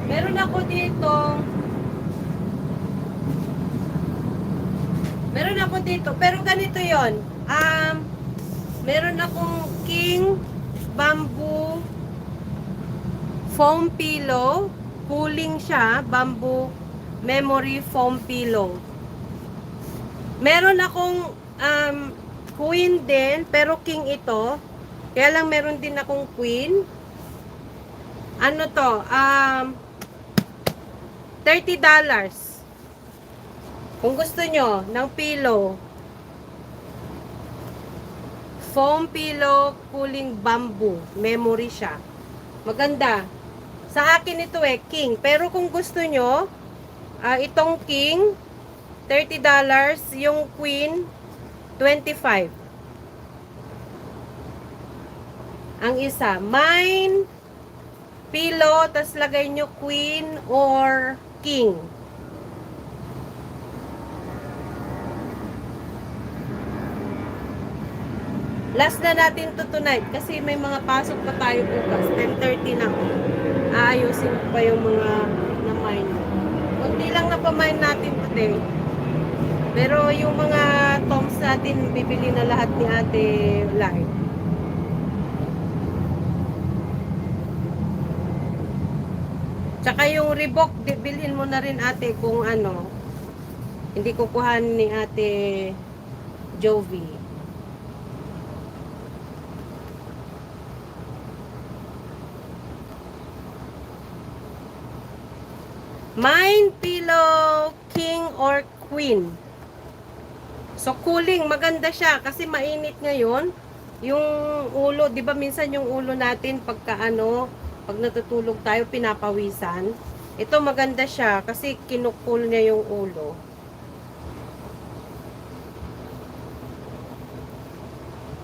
Meron ako dito. Meron ako dito. Pero ganito yon. Meron akong king bamboo foam pillow. Cooling siya. Bamboo memory foam pillow. Meron akong queen din. Pero king ito. Kaya lang meron din akong queen. Ano to? $30. Kung gusto nyo ng pillow. Foam pillow, cooling bamboo. Memory siya. Maganda. Sa akin ito king. Pero kung gusto nyo, itong king, $30. Yung queen, $25. Ang isa. Mine, pillow, tas lagay nyo queen or king. Last na natin to tonight kasi may mga pasok pa tayo bukas. 10:30 na. Aayusin ko pa yung mga na-mine. Kunti lang na pa-mine natin today. Pero yung mga toms natin, bibili na lahat ni Ate Lai. Tsaka yung Reebok, bilhin mo na rin ate kung ano. Hindi kukuhan ni Ate Jovi. Mine pillow, king or queen. So cooling, maganda siya kasi mainit ngayon. Yung ulo, 'di ba minsan yung ulo natin pagka pag natutulog tayo pinapawisan. Ito maganda siya kasi kinukul niya yung ulo.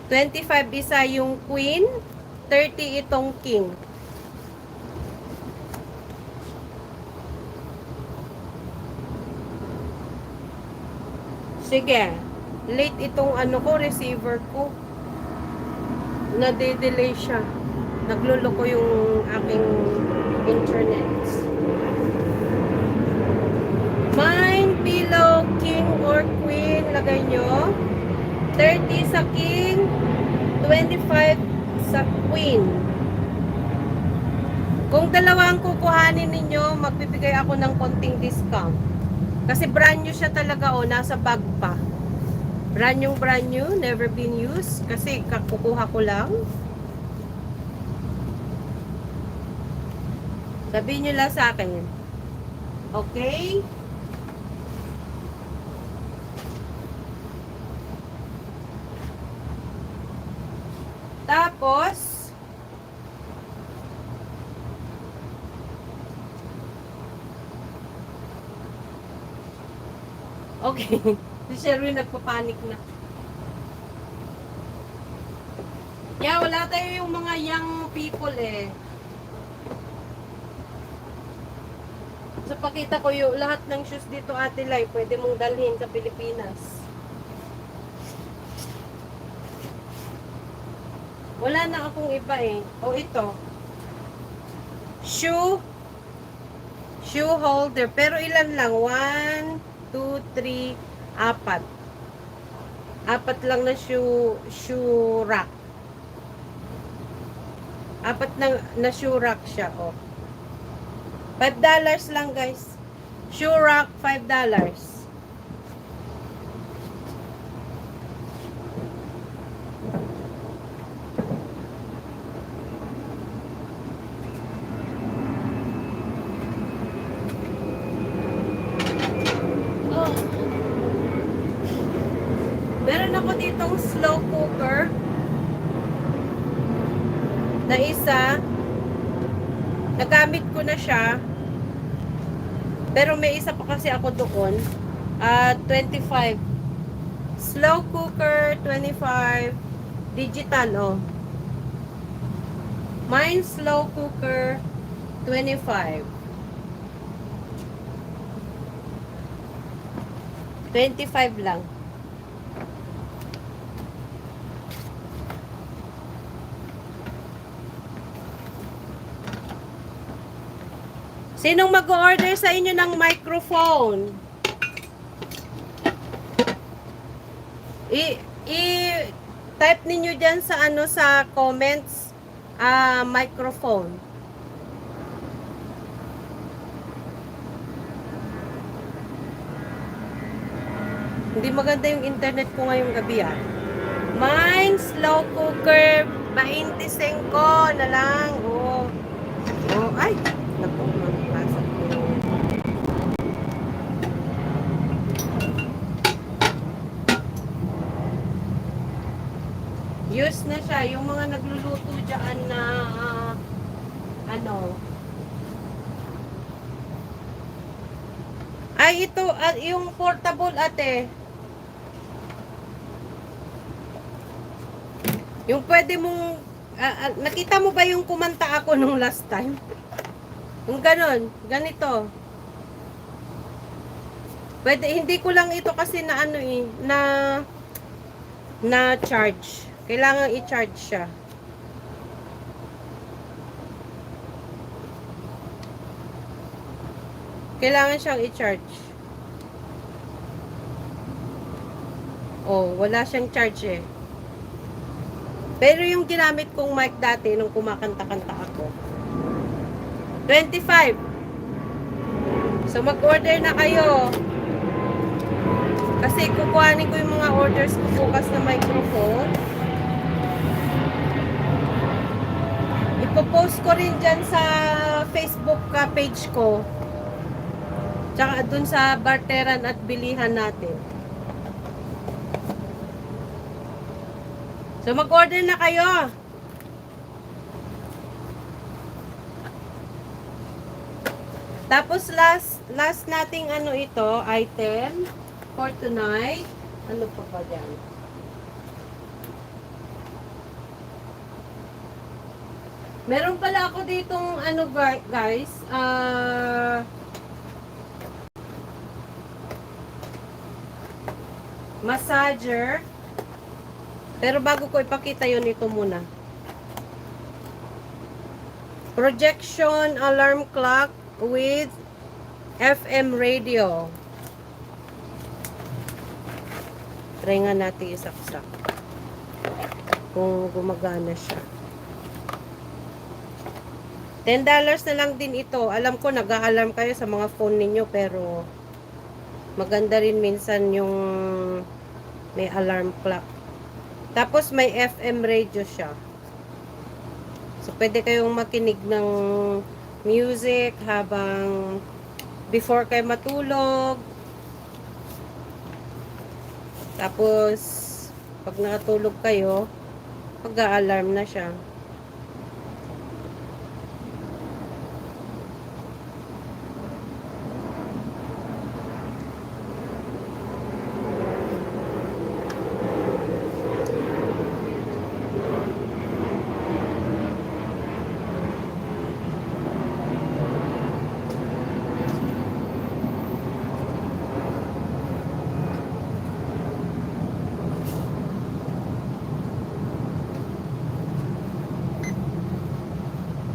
$25 isa yung queen, $30 itong king. Sige. Late itong receiver ko. Nade-delay siya. Nagluloko yung aking internet. Mine, pillow, king or queen, lagay nyo. 30 sa king, 25 sa queen. Kung dalawang kukuhanin ninyo, magbibigay ako ng konting discount. Kasi brand new siya talaga, nasa bag pa. Brand new, never been used. Kasi kukuha ko lang. Sabihin nyo lang sa akin. Okay? Tapos, okay. Si Sherwin nagpapanik na. Yeah, wala tayo yung mga young people eh. So, pakita ko yung lahat ng shoes dito, Ate Lai, pwede mong dalhin sa Pilipinas. Wala na akong iba eh. O ito. Shoe holder. Pero ilan lang? 1, 2, 3, Apat. Apat lang na shoe rack. Apat na shoe rack siya, oh. $5 lang, guys. Shoe rack, $5. Oh. Meron ako ditong slow cooker na isa. Nagamit ko na siya. Pero may isa pa kasi ako doon. 25. Slow cooker, 25. Digital, oh. Mine slow cooker, 25. 25 lang. Sinong mag-order sa inyo ng microphone? I-type ninyo dyan sa sa comments, microphone. Hindi maganda yung internet ko ngayong gabi, ah. Mine slow cooker, 25 na lang. Oh. Oh, ay. Naku, magpasok ko. Use na siya. Yung mga nagluluto dyan na ay, ito, yung portable, ate. Yung pwede mong, nakita mo ba yung kumanta ako nung last time? Yung ganon, ganito. Pwede, hindi ko lang ito kasi na na charge. Kailangan i-charge siya. Kailangan siyang i-charge. Oh, wala siyang charge eh. Pero yung ginamit kong mic dati nung kumakanta-kanta ako, 25. So mag-order na kayo. Kasi kukuhanin ko yung mga orders ko bukas na microphone. Ipopost ko rin dyan sa Facebook page ko. Tsaka dun sa barteran at bilihan natin. So mag-order na kayo. Tapos last nating ito, item for tonight. Ano pa ba dyan? Meron pala ako ditong guys, massager. Pero bago ko ipakita yun, ito muna. Projection alarm clock with FM radio. Try nga natin isaksak. Kung gumagana siya. $10 na lang din ito. Alam ko nag-a-alarm kayo sa mga phone ninyo, pero maganda rin minsan yung may alarm clock. Tapos may FM radio siya. So pwede kayong makinig ng music habang before kayo matulog. Tapos pag nakatulog kayo, mag-a-alarm na siya.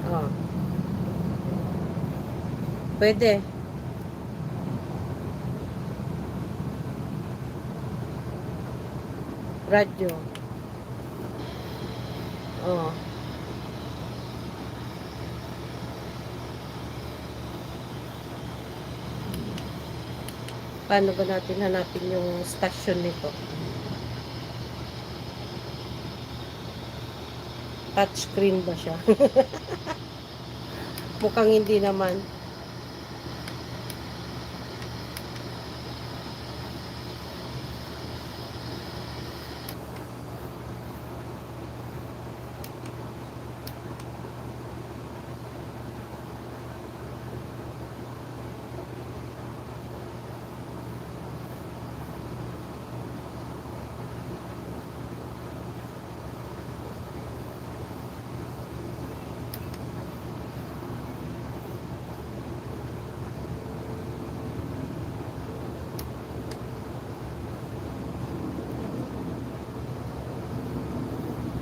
Oh. Pwede. Radyo. Oh. Paano ba natin hanapin yung station nito? Touchscreen ba siya? Mukhang hindi naman.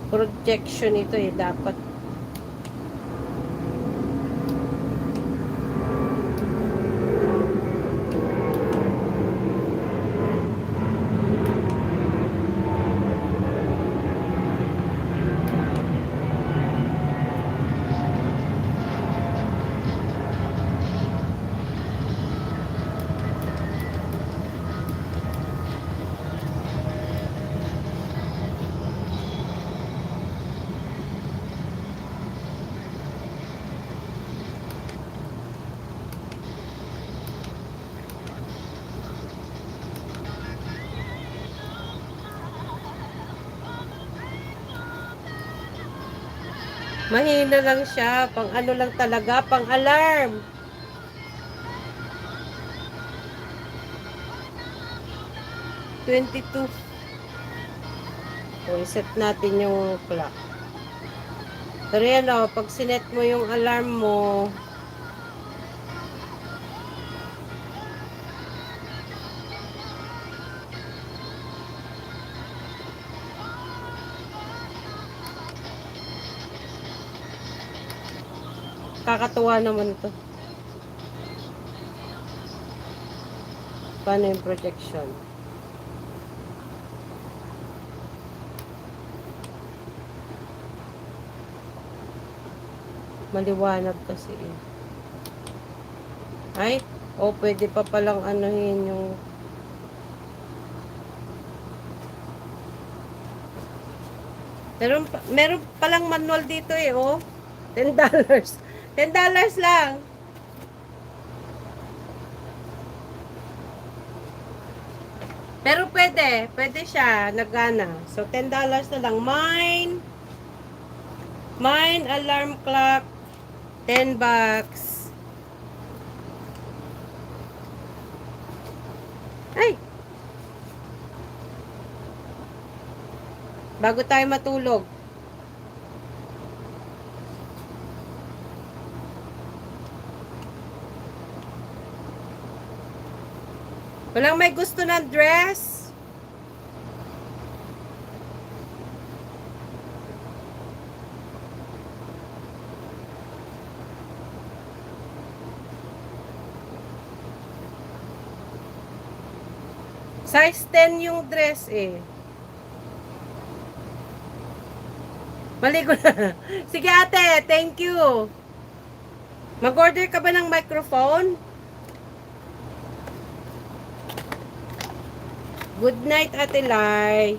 Projection ito eh, dapat. Mahina lang siya, pang ano lang talaga, pang alarm. $22. So, set natin yung clock. Pero yan o, pag sinet mo yung alarm mo, kakatuwa naman ito. Paano yung projection? Maliwanag kasi eh. Ay, pwede pa palang anuhin yung meron palang manual dito eh, oh. $10. $10 lang. Pero pwede siya, nagana. So, $10 na lang. Mine alarm clock, $10. Ay! Bago tayo matulog. Walang may gusto ng dress? Size 10 yung dress eh. Maligo na. Sige ate, thank you. Mag-order ka ba ng microphone? Good night, Ate Lai.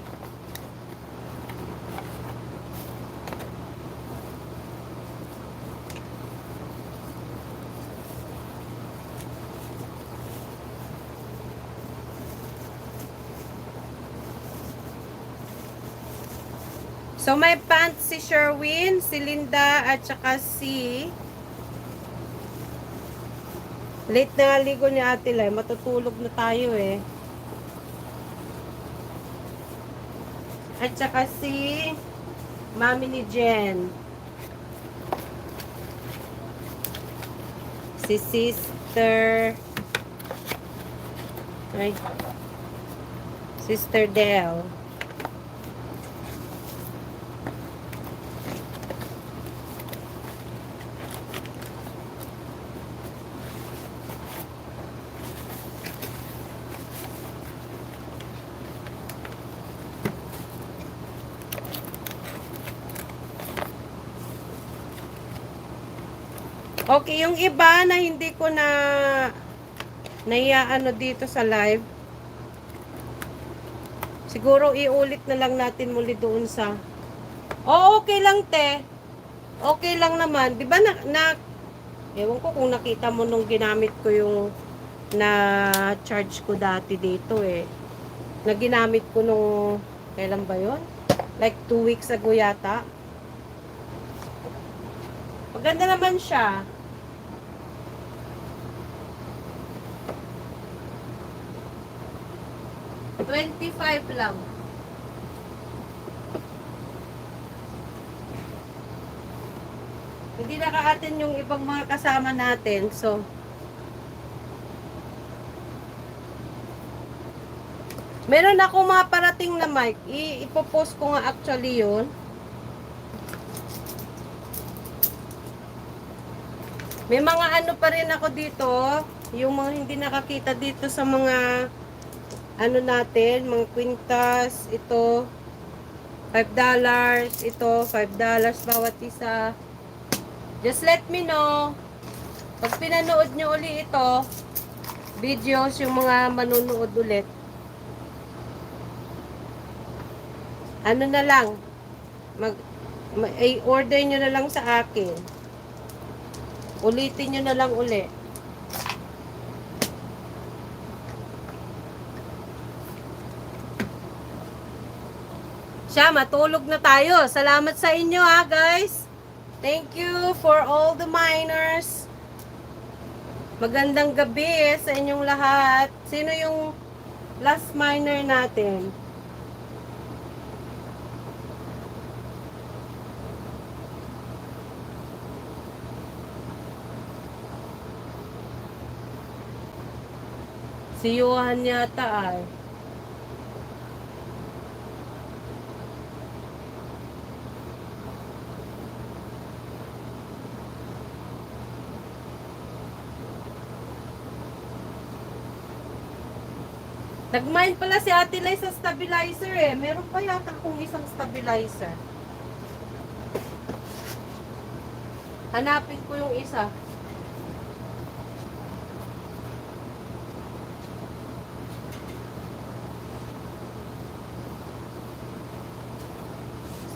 So, may pants si Sherwin, si Linda, at saka si... Late na ligo ni Ate Lai. Matutulog na tayo eh. At saka si Mami ni Jen. Si Sister. Ay. Sister Del. Okay, yung iba na hindi ko na naiaano dito sa live, siguro iulit na lang natin muli doon sa... Oh, okay lang, te. Okay lang naman. Di ba ewan ko kung nakita mo nung ginamit ko yung na charge ko dati dito eh. Na ginamit ko nung, kailan ba yon? Like 2 weeks ago yata. Maganda naman siya. $25 lang. Hindi nakaatin yung ibang mga kasama natin. So, meron ako mga parating na mic. Ipopost ko nga actually yun. May mga ano pa rin ako dito. Yung mga hindi nakakita dito sa mga ano natin, mga kwintas, ito, $5, ito, $5 bawat isa. Just let me know. Pag pinanood nyo uli ito, videos, yung mga manunood ulit, ano na lang, order nyo na lang sa akin. Ulitin nyo na lang uli. Siya, matulog na tayo. Salamat sa inyo ha, guys. Thank you for all the miners. Magandang gabi sa inyong lahat. Sino yung last miner natin? Si Johan yata ay. Nag-mine pala si Ate Lai sa stabilizer eh. Meron pa yata akong isang stabilizer. Hanapin ko yung isa.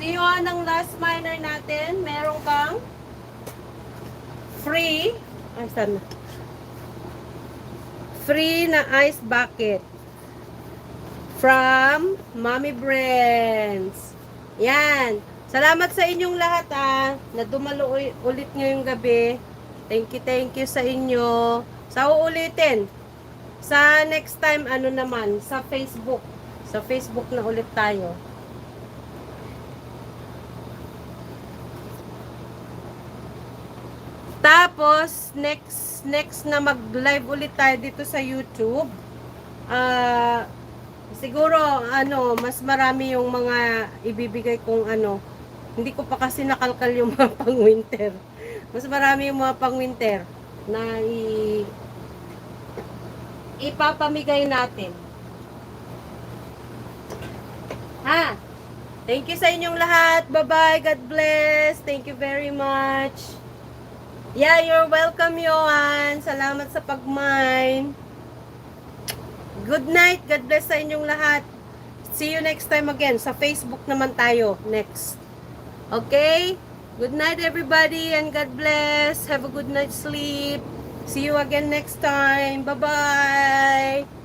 Si Johan ang last miner natin. Meron kang free. Ay, saan na? Free na ice bucket. From Mommy Brands. Yan. Salamat sa inyong lahat na dumalo ulit ngayong gabi. Thank you sa inyo. Sa uulitin. Sa next time, ano naman, sa Facebook. Sa Facebook na ulit tayo. Tapos, next na mag-live ulit tayo dito sa YouTube. Siguro, mas marami yung mga ibibigay kong hindi ko pa kasi nakalkal yung mga pang-winter. Mas marami yung mga pang-winter na ipapamigay natin. Ha? Thank you sa inyong lahat. Bye-bye. God bless. Thank you very much. Yeah, you're welcome, Johan. Salamat sa pag-mine. Good night. God bless sa inyong lahat. See you next time again. Sa Facebook naman tayo next. Okay? Good night, everybody, and God bless. Have a good night's sleep. See you again next time. Bye-bye.